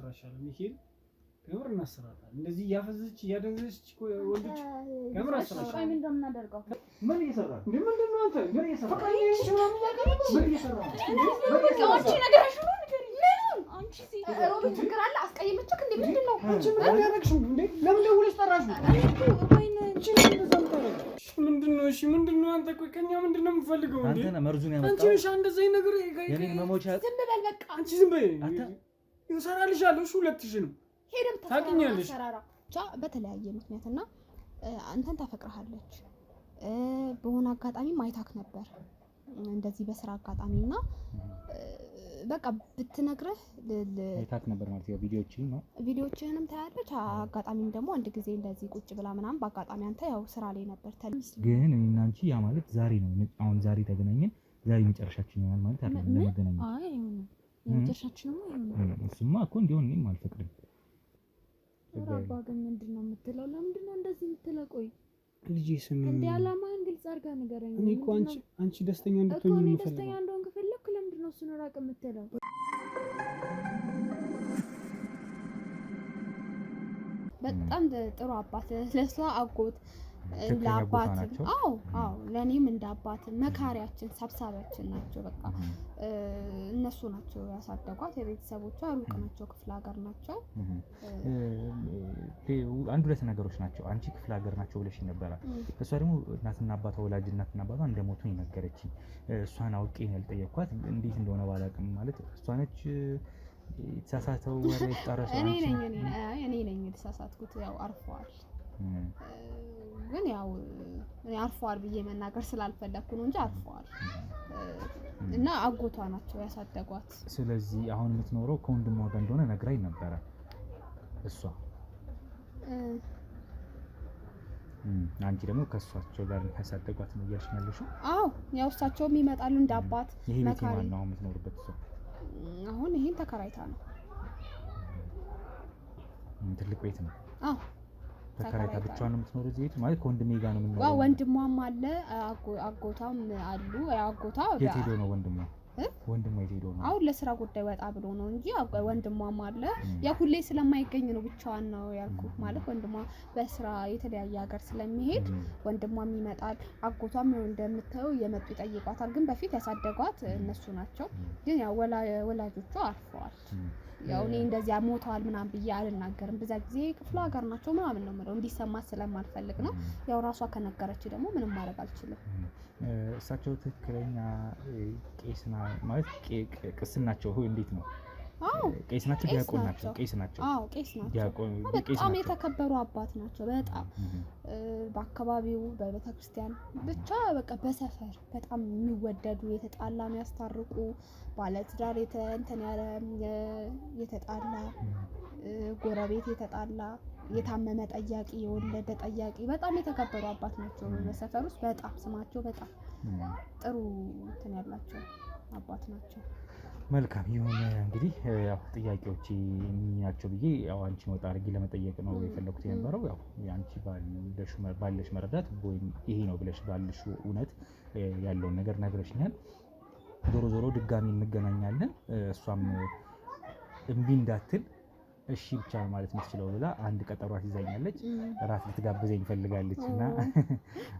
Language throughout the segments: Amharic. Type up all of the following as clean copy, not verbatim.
እናሰራሻለን ሚካኤል ከምር እናሰራታለን እንደዚህ ያፈዘች ያደረሰች ወንዶች ከምር አሰራሽ ምን እንደምናደርገው ምን እየሰራ ምንድነው አንተ ምን እየሰራ ምን እየሰራ አንቺ ነገርሽ ነው አንቺ ሮብ ችግር አለ አስቀየመችክ እንዴ ምንድነው አንቺ ምን ያደረግሽው እንዴ ለምን ደውለሽ ጠራሽ ወይኔ አንቺ ምንድነው እሺ ምንድነው አንተ ቆይ ከኛ ምንድነው የምፈልገው እንዴ አንተ ነህ መርዙን ያመጣው አንቺ እሺ እንደዚህ ነገር የኔ መሞቻ ዝም በል በቃ አንቺ ዝም በይ አንተ እንሰራልሻለሁ እሺ 2000 ነው ሄደም ታውቂኛለሽ በተለያየ ምክንያትና አንተን ታፈቅርሃለች በሆነ አጋጣሚ ማይታክ ነበር እንደዚህ በስራ አጋጣሚና በቃ ብትነግረህ ማይታክ ነበር ማለት ነው ቪዲዮዎችንም ታያለች አጋጣሚም ደግሞ አንድ ጊዜ እንደዚህ ቁጭ ብላ ምናምን በአጋጣሚ አንተ ያው ስራ ላይ ነበር ግን እኔና አንቺ ያ ማለት ዛሬ ነው አሁን ዛሬ ተገናኘን ዛሬ መጨረሻችን ይሆናል ማለት አይደለም ለመገናኘት አይ መጨረሻችን ነው እሱማ እኮ እንዲሆን እኔም አልፈቅድም ራባ ግን ምንድነው የምትለው ለምንድነው እንደዚህ የምትለው ቆይ ልጄ ስም እንዴ አላማን ግልጽ አድርጋ ንገረኝ እኔ እኮ አንቺ ደስተኛ እንድትሆኚ ነው የምፈልገው ደስተኛ እንደሆንክ ፈለክ ለምንድነው እሱን ራቅ የምትለው በጣም ጥሩ አባት ለሷ አጎት ለአባት አዎ ለኔም እንደ አባት መካሪያችን ሰብሳቢያችን ናቸው በቃ እነሱ ናቸው ያሳደጓት የቤተሰቦቿ ሩቅ ናቸው ክፍለ ሀገር ናቸው አንድ ሁለት ነገሮች ናቸው አንቺ ክፍለ ሀገር ናቸው ብለሽ ነበር እሷ ደግሞ እናትና አባቷ ወላጅ እናትና አባቷ እንደሞቱ ይነገረችኝ እሷን አውቄ ነው ያልጠየቅኳት እንዴት እንደሆነ ባላቅም ማለት እሷ ነች የተሳሳተው ወሬ ተጣራሰው እኔ ነኝ የተሳሳትኩት ያው አርፈዋል ግን ያው አርፈዋል ብዬ መናገር ስላልፈለኩ ነው እንጂ አርፈዋል እና አጎቷ ናቸው ያሳደጓት ስለዚህ አሁን የምትኖረው ከወንድሟ ጋር እንደሆነ ነግራኝ ነበር እሷ አንቺ ደግሞ ከሷቸው ጋር ያሳደጓት ነው ያልሽኛለሽ አዎ ያው እሳቸውም ይመጣሉ እንደ አባት መካሪ ነው የምትኖርበት እሷ አሁን ይሄን ተከራይታ ነው ትልቅ ቤት ነው አዎ ተከራይታ ብቻዋን ነው የምትኖረው እዚህ ቤት ማለት ከወንድሜ ጋር ነው የምትኖረው ዋው ወንድሟም አለ አጎታም አሉ አጎታ የት ሄዶ ነው ወንድሟ የት ሄዶ ነው አሁን ለስራ ጉዳይ ወጣ ብሎ ነው እንጂ ወንድሟም አለ ያ ሁሌ ስለማይገኝ ነው ብቻዋን ነው ያልኩ ማለት ወንድሟ በስራ የተለያየ ሀገር ስለሚሄድ ወንድሟም ይመጣል አጎቷም ነው እንደምታየው የመጡ ይጠይቋታል ግን በፊት ያሳደጓት እነሱ ናቸው ግን ያው ወላጆቿ አርፈዋል ያው እኔ እንደዚያ ሞተዋል ምናምን ብዬ አልናገርም በዛ ጊዜ ክፍለ ሀገር ናቸው ምናምን ነው ማለት እንዲሰማት ስለማልፈልግ ነው ያው ራሷ ከነገረች ደግሞ ምንም ማድረግ አልችልም እሳቸው ትክክለኛ ቄስና ማለት ቅስናቸው እንዴት ነው ቄስ ናቸው ዲያቆን ናቸው ቄስ ናቸው አዎ ቄስ ናቸው ዲያቆን በጣም የተከበሩ አባት ናቸው በጣም በአካባቢው በቤተክርስቲያን ብቻ በቃ በሰፈር በጣም የሚወደዱ የተጣላ የሚያስታርቁ ባለትዳር የተጣላ ጎረቤት የተጣላ የታመመ ጠያቂ የወለደ ጠያቂ በጣም የተከበሩ አባት ናቸው በሰፈር ውስጥ በጣም ስማቸው በጣም ጥሩ እንትን ያላቸው አባት ናቸው መልካም ይሁን እንግዲህ ያው ጥያቄዎች የሚያቸው ብዬ ያው አንቺ ወጣ አድርጊ ለመጠየቅ ነው የፈለኩት የነበረው ያው አንቺ ባለሽ መረዳት ወይም ይሄ ነው ብለሽ ባልሽ እውነት ያለውን ነገር ነግረሽኛል ዞሮ ድጋሚ እንገናኛለን እሷም እምቢ እንዳትል እሺ ብቻ ማለት የምትችለው ብላ አንድ ቀጠሮ ይዛኛለች ራት ልትጋብዘኝ ፈልጋለችና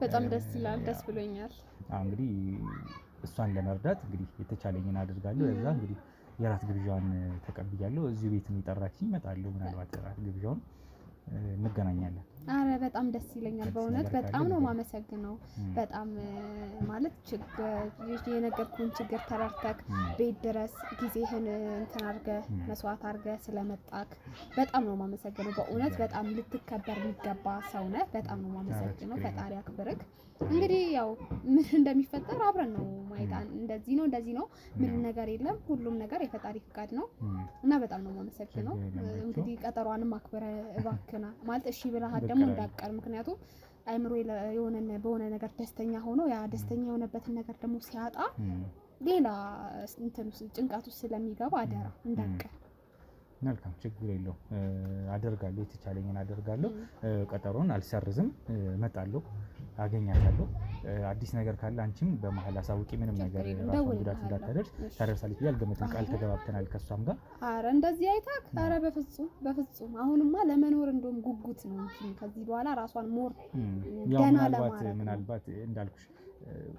በጣም ደስ ይላል ደስ ብሎኛል እንግዲህ እሷን ለመርዳት እንግዲህ የተቻለኝን አድርጋለሁ ለዛ እንግዲህ የራት ግብዣን ተቀብያለሁ እዚህ ቤት ነው የጠራችኝ እመጣለሁ ምናልባት ራት ግብዣውን እንገናኛለን አረ በጣም ደስ ይለኛል በእውነት በጣም ነው ማመሰግነው በጣም ማለት የነገርኩን ችግር ተረርተክ ቤት ድረስ ጊዜህን እንትን አድርገህ መስዋዕት አድርገህ ስለመጣክ በጣም ነው ማመሰግነው በእውነት በጣም ልትከበር የሚገባ ሰው ነህ በጣም ነው ማመሰግነው ፈጣሪ አክብርክ እንግዲህ ያው ምን እንደሚፈጠር አብረን ነው ማይታ እንደዚህ ነው ምን ነገር የለም ሁሉም ነገር የፈጣሪ ፍቃድ ነው እና በጣም ነው ማመሰግነው እንግዲህ ቀጠሯንም አክብረ እባክና ማለት እሺ ብለህ ደግሞ እንዳቀር ምክንያቱም አይምሮ በሆነ ነገር ደስተኛ ሆኖ ያ ደስተኛ የሆነበትን ነገር ደግሞ ሲያጣ ሌላ እንትን ጭንቀት ውስጥ ስለሚገባ አደራ እንዳቀር መልካም ችግር የለው አደርጋለሁ የተቻለኝን አደርጋለሁ ቀጠሮን አልሰርዝም እመጣለሁ አገኛታለሁ። አዲስ ነገር ካለ አንቺም በመሀል አሳውቂ። ምንም ነገር ራሷን ጉዳት እንዳታደርስ ታደርሳለች ብዬ አልገምትም። ቃል ተገባብተናል ከሷም ጋር። ኧረ እንደዚህ አይታክ? ኧረ በፍጹም አሁንማ ለመኖር እንደውም ጉጉት ነው እንጂ ከዚህ በኋላ ራሷን ሞር ገና ለማድረግ ምናልባት እንዳልኩሽ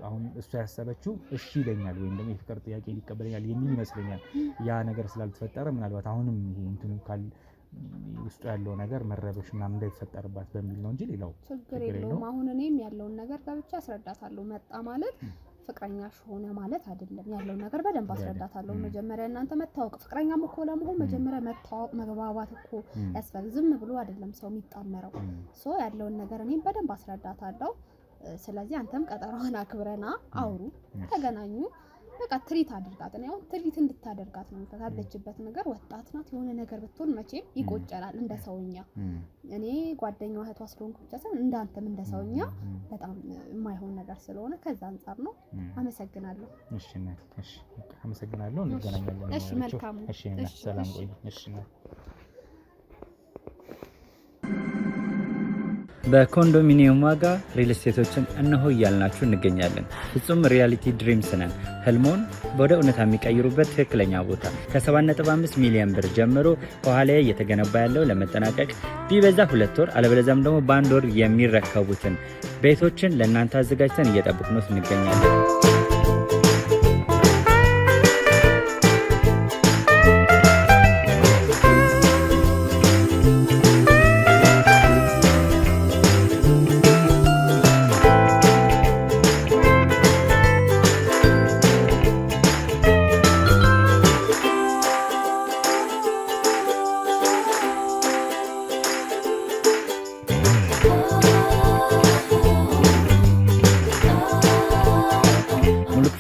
አሁን እሷ ያሰበችው እሺ ይለኛል ወይም ደግሞ የፍቅር ጥያቄ ሊቀበለኛል የሚል ይመስለኛል። ያ ነገር ስላልተፈጠረ ምናልባት አሁንም ይሄ እንትኑ ካል ውስጡ ያለው ነገር መረበሽ ምናምን እንዳይፈጠርባት በሚል ነው እንጂ ሌላው ችግር የለውም። አሁን እኔም ያለውን ነገር ገብቼ አስረዳታለሁ። መጣ ማለት ፍቅረኛሽ ሆነ ማለት አይደለም። ያለውን ነገር በደንብ አስረዳታለሁ። መጀመሪያ እናንተ መታወቅ ፍቅረኛም እኮ ለመሆን መጀመሪያ መታወቅ መግባባት እኮ ያስፈልጋል። ዝም ብሎ አይደለም ሰው የሚጣመረው። ሶ ያለውን ነገር እኔም በደንብ አስረዳታለሁ። ስለዚህ አንተም ቀጠሮዋን አክብረና አውሩ፣ ተገናኙ። በቃ ትሪት አድርጋት ነው። ትሪት እንድታደርጋት ነው። ታለችበት ነገር ወጣት ናት። የሆነ ነገር ብትሆን መቼም ይቆጨላል እንደ ሰውኛ። እኔ ጓደኛዋ እህቷ ስለሆንኩ ብቻ ሳይሆን እንዳንተም እንደ ሰውኛ በጣም የማይሆን ነገር ስለሆነ ከዛ አንፃር ነው። አመሰግናለሁ። እሺ እናቴ፣ እሺ አመሰግናለሁ። እንገናኛለን። እሺ መልካም። እሺ ሰላም ቆይ። እሺ በኮንዶሚኒየም ዋጋ ሪል ስቴቶችን እነሆ እያልናችሁ እንገኛለን። ፍጹም ሪያሊቲ ድሪምስ ነን። ህልሞን ወደ እውነታ የሚቀይሩበት ትክክለኛ ቦታ ከ7.5 ሚሊዮን ብር ጀምሮ ከኋላ እየተገነባ ያለው ለመጠናቀቅ ቢበዛ 2 ወር አለበለዚያም ደግሞ በ1 ወር የሚረከቡትን ቤቶችን ለእናንተ አዘጋጅተን እየጠበቅነው እንገኛለን።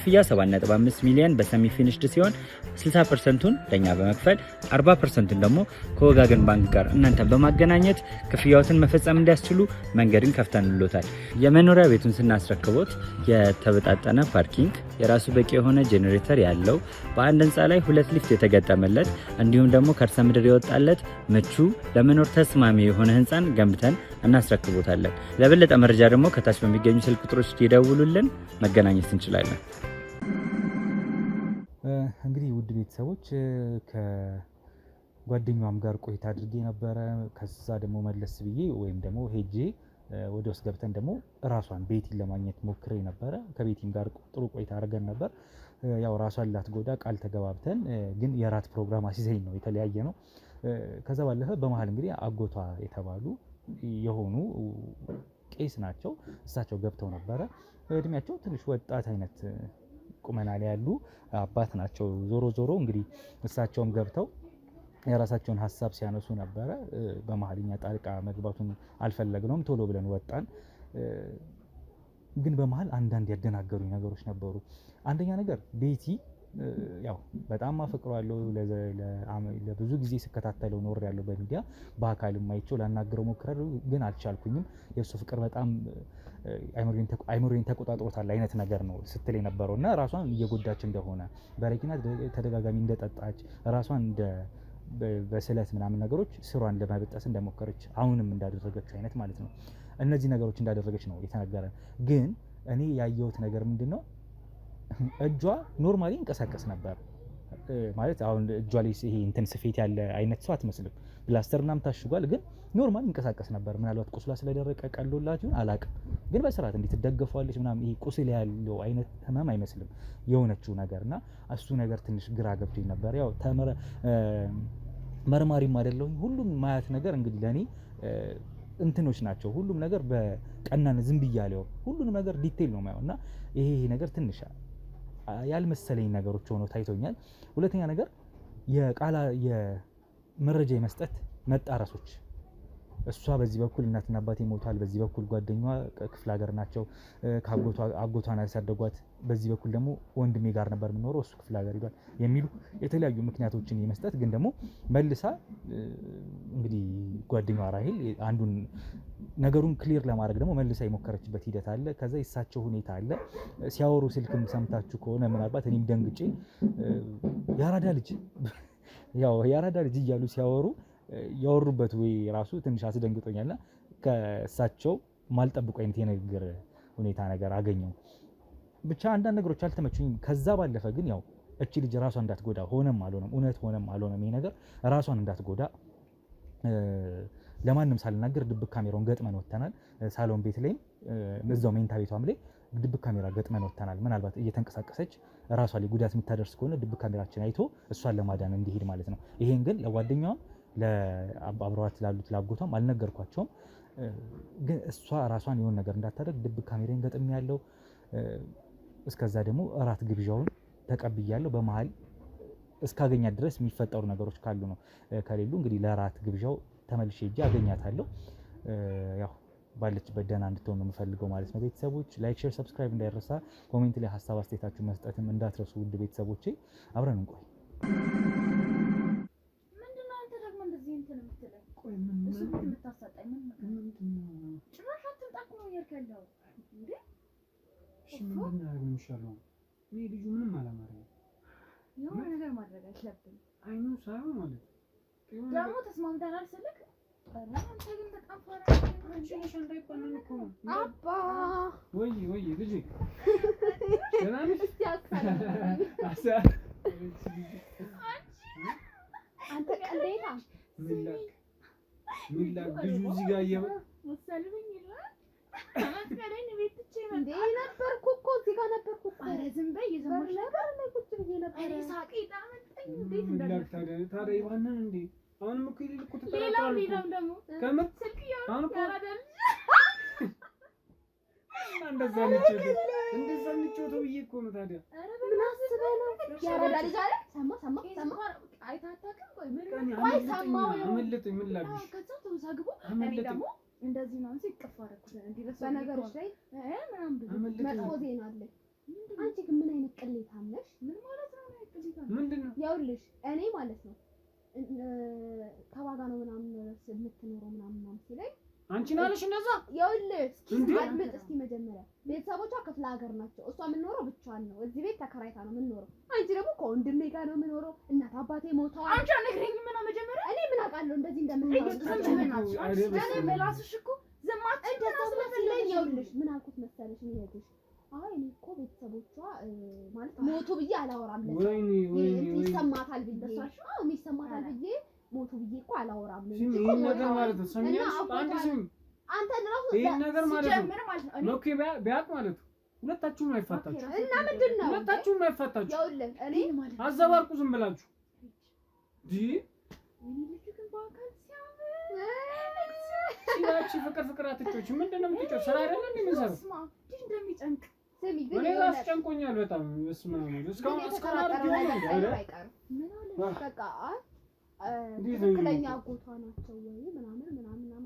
ክፍያ 7.5 ሚሊዮን በሰሚ ፊኒሽድ ሲሆን 60%ቱን ለኛ በመክፈል 40%ቱን ደግሞ ከወጋገን ባንክ ጋር እናንተን በማገናኘት ክፍያዎትን መፈጸም እንዲያስችሉ መንገድን ከፍተንሎታል። የመኖሪያ ቤቱን ስናስረክቦት የተበጣጠነ ፓርኪንግ፣ የራሱ በቂ የሆነ ጄኔሬተር ያለው በአንድ ህንፃ ላይ 2 ሊፍት የተገጠመለት እንዲሁም ደግሞ ከርሰ ምድር የወጣለት ምቹ ለመኖር ተስማሚ የሆነ ህንፃን ገንብተን እናስረክቦታለን። ለበለጠ መረጃ ደግሞ ከታች በሚገኙ ስልክ ቁጥሮች ይደውሉልን፣ መገናኘት እንችላለን። እንግዲህ ውድ ቤተሰቦች ከጓደኛዋም ጋር ቆይታ አድርጌ ነበረ። ከዛ ደግሞ መለስ ብዬ ወይም ደግሞ ሄጄ ወደ ውስጥ ገብተን ደግሞ ራሷን ቤቲን ለማግኘት ሞክሬ ነበረ። ከቤቲም ጋር ጥሩ ቆይታ አድርገን ነበር። ያው ራሷን ላትጎዳ ቃል ተገባብተን ግን የራት ፕሮግራም አሲዘኝ ነው የተለያየ ነው። ከዛ ባለፈ በመሀል እንግዲህ አጎቷ የተባሉ የሆኑ ቄስ ናቸው። እሳቸው ገብተው ነበረ። እድሜያቸው ትንሽ ወጣት አይነት ቁመና ላይ ያሉ አባት ናቸው። ዞሮ ዞሮ እንግዲህ እሳቸውም ገብተው የራሳቸውን ሀሳብ ሲያነሱ ነበረ። በመሀልኛ ጣልቃ መግባቱን አልፈለግነውም፣ ቶሎ ብለን ወጣን። ግን በመሀል አንዳንድ ያደናገሩኝ ነገሮች ነበሩ። አንደኛ ነገር ቤቲ ያው በጣም አፈቅሯለሁ፣ ለብዙ ጊዜ ስከታተለው ኖር ያለው በሚዲያ በአካልም አይቼው ላናገረው ሞክራለሁ፣ ግን አልቻልኩኝም። የእሱ ፍቅር በጣም አይምሮዬን ተቆጣጥሮታል አይነት ነገር ነው ስትል የነበረው እና ራሷን እየጎዳች እንደሆነ በረኪና ተደጋጋሚ እንደጠጣች ራሷን በስለት ምናምን ነገሮች ስሯን ለማበጠስ እንደሞከረች አሁንም እንዳደረገችው አይነት ማለት ነው። እነዚህ ነገሮች እንዳደረገች ነው የተነገረ። ግን እኔ ያየሁት ነገር ምንድነው እጇ ኖርማሊ እንቀሳቀስ ነበር ማለት አሁን እጇ ላይ ይሄ እንትን ስፌት ያለ አይነት ሰው አትመስልም። ፕላስተር ምናምን ታሽጓል፣ ግን ኖርማሊ እንቀሳቀስ ነበር። ምናልባት ቁስሏ ስለደረቀ ቀሎላት ይሁን አላውቅም፣ ግን በስርዓት እንዴት ትደገፈዋለች ምናምን ይሄ ቁስል ያለው አይነት ህመም አይመስልም የሆነችው ነገርና እሱ ነገር ትንሽ ግራ ገብቶኝ ነበር። ያው መርማሪም አይደለሁኝ። ሁሉም ማያት ነገር እንግዲህ ለኔ እንትኖች ናቸው። ሁሉም ነገር በቀናነ ዝም ብያለሁ። ሁሉንም ነገር ዲቴል ነው ማየውና ይሄ ነገር ትንሽ ያልመሰለኝ ነገሮች ሆነው ታይቶኛል። ሁለተኛ ነገር የመረጃ የመስጠት መጣረሶች እሷ በዚህ በኩል እናትና አባቴ ሞቷል፣ በዚህ በኩል ጓደኛዋ ክፍለ ሀገር ናቸው አጎቷን ያሳደጓት፣ በዚህ በኩል ደግሞ ወንድሜ ጋር ነበር የምኖረው እሱ ክፍለ ሀገር ሄዷል የሚሉ የተለያዩ ምክንያቶችን የመስጠት ግን ደግሞ መልሳ እንግዲህ ጓደኛዋ ራሄል አንዱን ነገሩን ክሊር ለማድረግ ደግሞ መልሳ የሞከረችበት ሂደት አለ። ከዛ የሳቸው ሁኔታ አለ። ሲያወሩ ስልክም ሰምታችሁ ከሆነ ምናልባት እኔም ደንግጬ ያራዳ ልጅ እያሉ ሲያወሩ ያወሩበት ወይ ራሱ ትንሽ አስደንግጦኛልና ከእሳቸው ማልጠብቁ አይነት የንግግር ሁኔታ ነገር አገኘው። ብቻ አንዳንድ ነገሮች አልተመቹኝም። ከዛ ባለፈ ግን ያው እቺ ልጅ ራሷን እንዳትጎዳ ሆነም አልሆነም እውነት ሆነም አልሆነም ይሄ ነገር ራሷን እንዳትጎዳ ለማንም ሳልናገር ድብቅ ካሜራውን ገጥመን ወተናል። ሳሎን ቤት ላይም እዛው ሜንታ ቤቷም ላይ ድብቅ ካሜራ ገጥመን ወተናል። ምናልባት እየተንቀሳቀሰች ራሷ ላይ ጉዳት የምታደርስ ከሆነ ድብቅ ካሜራችን አይቶ እሷን ለማዳን እንዲሄድ ማለት ነው። ይሄን ግን ለጓደኛዋም ለአብረዋት ላሉት ላጎቷም አልነገርኳቸውም። ግን እሷ ራሷን የሆነ ነገር እንዳታደርግ ድብቅ ካሜራን ገጥም ያለው እስከዛ ደግሞ እራት ግብዣውን ተቀብያለሁ። በመሃል እስካገኛት ድረስ የሚፈጠሩ ነገሮች ካሉ ነው። ከሌሉ እንግዲህ ለራት ግብዣው ተመልሼ ሄጄ አገኛታለሁ። ያው ባለችበት ደህና እንድትሆን ነው የምፈልገው ማለት ነው። ቤተሰቦች ላይክ፣ ሼር፣ ሰብስክራይብ እንዳይረሳ። ኮሜንት ላይ ሀሳብ አስተያየታችሁን መስጠትም እንዳትረሱ ውድ ቤተሰቦቼ። አብረን እንቆይ። ምንድነው አንተ ደግሞ እንደዚህ እንትን የምትለኝ? ቆይ ምን እሱ ምን የምታሳጣኝ? ምንድነው? ጭራሽ አትምጣ ነው ያልከለው እንዴ? እሺ ምን እናደርግ የሚሻለው? እኔ ልጁ ምንም አላማረኝም። የሆነ ነገር ማድረግ አለብን። አይኑ ሳይሆን ማለት ደግሞ ተስማምተናል ስልክ አንተ ግን በጣም ፈራ አንቺ ነሽ እንዳይባልን እኮ ነው። አባ ወይ ልጅ ደህና ነሽ? እስቲ አክሳለሁ አንተ ቀንዴታ ሚላክ ልጁ እዚህ ጋር ወሰልብኝ ይላል። አስከሬን ቤት ትቼ ነው እንዴ ነበርኩ እኮ እዚህ ጋር ነበርኩ እኮ። ኧረ ዝም በይ የዘመርሽ ነበር ላይ ቁጭ ብዬ ነበር። እኔ ሳቂ ዳመጠኝ እንዴት ሚላክ እንዳለ ታዲያ ይባንን እንዴ? አሁንም እኮ ይልል እኮ ሌላም ተጠራጥራለሁ ደግሞ ከምር ስልክ አሁን እኮ ያራዳል እንደዛ ንጮቶ ብዬ እኮ ነው ታዲያ። ኧረ ምን አስበህ ነው ያረዳ ልጅ አለ? ሰማ አይታታክም። ቆይ ምን ቆይ ሰማው አመለጠኝ። ምን ላድርግሽ? ከዛ ተወዛግቦ እኔ አመለጠኝ ደግሞ እንደዚህ ነው እንጂ ይቀፋረኩት እንዲረሳ በነገሮች ላይ ምናምን ብሎ አመለጠኝ። መጥፎ ዜና አለ። አንቺ ግን ምን አይነት ቅሌታም ነሽ? ምን ማለት ነው? ምንድነው? ያውልሽ እኔ ማለት ነው ከዋጋ ነው ምናምን የምትኖረው ምናምን ሲለኝ አንቺን አለሽ እንደዛ? ያውልሽ እንዴ? አድምጥ እስኪ መጀመሪያ ቤተሰቦቿ ክፍለ ሀገር ናቸው። እሷ የምትኖረው ብቻዋን ነው። እዚህ ቤት ተከራይታ ነው የምትኖረው። አንቺ ደግሞ ከወንድሜ ጋር ነው የምኖረው። እናት አባቴ ሞተዋል። አንቺ አነግረኝ ምን መጀመሪያ እኔ ምን አውቃለሁ እንደዚህ እንደምታወራ በራስሽ እኮ ዘማች እንደዚህ ያውልሽ ምን አልኩት መሰለሽ እኔ እህትሽ አይ እኔ እኮ ቤተሰቦቿ ማለት ሞቱ ብዬ አላወራም ወይኔ ይሰማታል ብዬ ይሰማታል ብዬ ሞቱ ብዬ እኮ አላወራም ይሄን ነገር ማለት ነው። ሰሚያሽ አንድ ስም አንተ ነው ይሄን ነገር ማለት ነው ጀምር ማለት ነው። ኦኬ ቢያቅ ማለት ነው ሁለታችሁም አይፋታችሁ እና ምንድን ነው ሁለታችሁም አይፋታችሁ። ያውልህ እኔ ማለት አዘባርቁ ዝም ብላችሁ ዲ ሲላቺ ፍቅር አትጮች። ምንድነው የምትጮው? ስራ አይደለም እንደሚሰሩ እንደሚጨንቅ ስሚ ግን እኔ ራስ ጨንቆኛል በጣም እስማ ነው እስካሁን አድርጌ ነው በቃ ትክክለኛ አጎቷ ናቸው ወይ ምናምን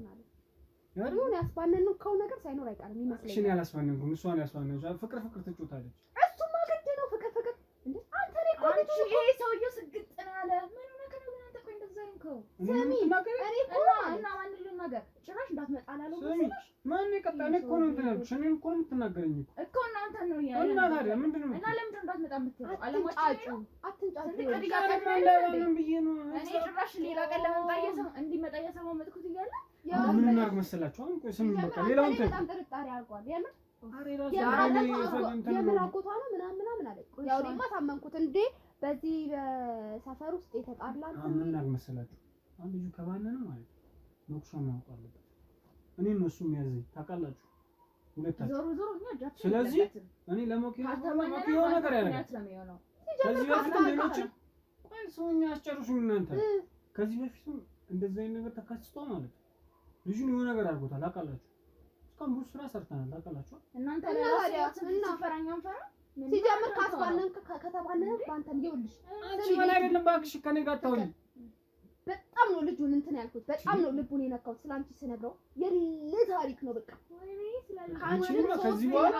አለ። ይሁን ያስባነንከው ነገር ሳይኖር አይቀርም ይመስለኛል። እሺ ያላስባነንኩም እሷን ያስባነንኩ ፍቅር ትጮታለች። እሱማ ግድ ነው ፍቅር እንዴ አንተ ላይ አንቺ ይሄ ሰውዬው ስግጥ ነው ያለ ምን ነገር ነው? አንተ ቆይ እንደዛ ይንከው ስሚ እኔ እኮ እና ማን ሊሉ ነገር ጭራሽ እንዳትመጣ አላለው ስሚ ማን የቀጣኔ እኮ ነው እንትናልኩሽ እኔን እኮ ነው የምትናገረኝ እኮ እናንተ ነው ያለ እና ታዲያ ምንድነው እና ለምንድን እንዳትመጣ የምትለው አለማጫጩ አትንጫጩ ብዬ ነው እኔ ጭራሽ ሌላ ቀን ለመምጣት እየሰማሁ እንዲመጣ እየሰማሁ መጥኩት እያለ ምን እናድርግ መሰላችሁ? አሁን ቆይ ስሚ በቃ ሌላውን በጣም ጥርጣሬ አድርጓል። የምር አሬ የምር አጎቷ ነው ምናምን አለ። ያው እኔማ ታመንኩት እንዴ በዚህ በሰፈር ውስጥ የተጣላን ምን እናድርግ መሰላችሁ? አሁን ልጁ ከባነነ ማለት ሞክሻ ማውጣት አለበት። እኔ ነው እሱ የሚያዘኝ ታውቃላችሁ ሁለታችሁ። ዞሮ እኛ እጃችን ስለዚህ እኔ ለሞኪ የሆነ ነገር ያደርጋል። ከዚህ በፊትም ሌሎችም ቆይ ሰውኛ አስጨርሱኝ እናንተ። ከዚህ በፊትም እንደዚህ አይነት ነገር ተከስቶ ማለት ልጁን የሆነ ነገር አድርጎታል ታውቃላችሁ። እስካሁን ብዙ ስራ ሰርተናል ታውቃላችሁ። እናንተ ለራሳችሁ ፈራኛም ፈራ ሲጀምር ካስባነን ከተባነን ባንተም ይውልሽ አንቺ ምን አይደለም እባክሽ ከኔ ጋር ታውሪ። በጣም ነው ልጁን እንትን ያልኩት በጣም ነው ልቡን የነካው። ስላንቺ ስነግረው የሌለ ታሪክ ነው በቃ አንቺማ ከዚህ በኋላ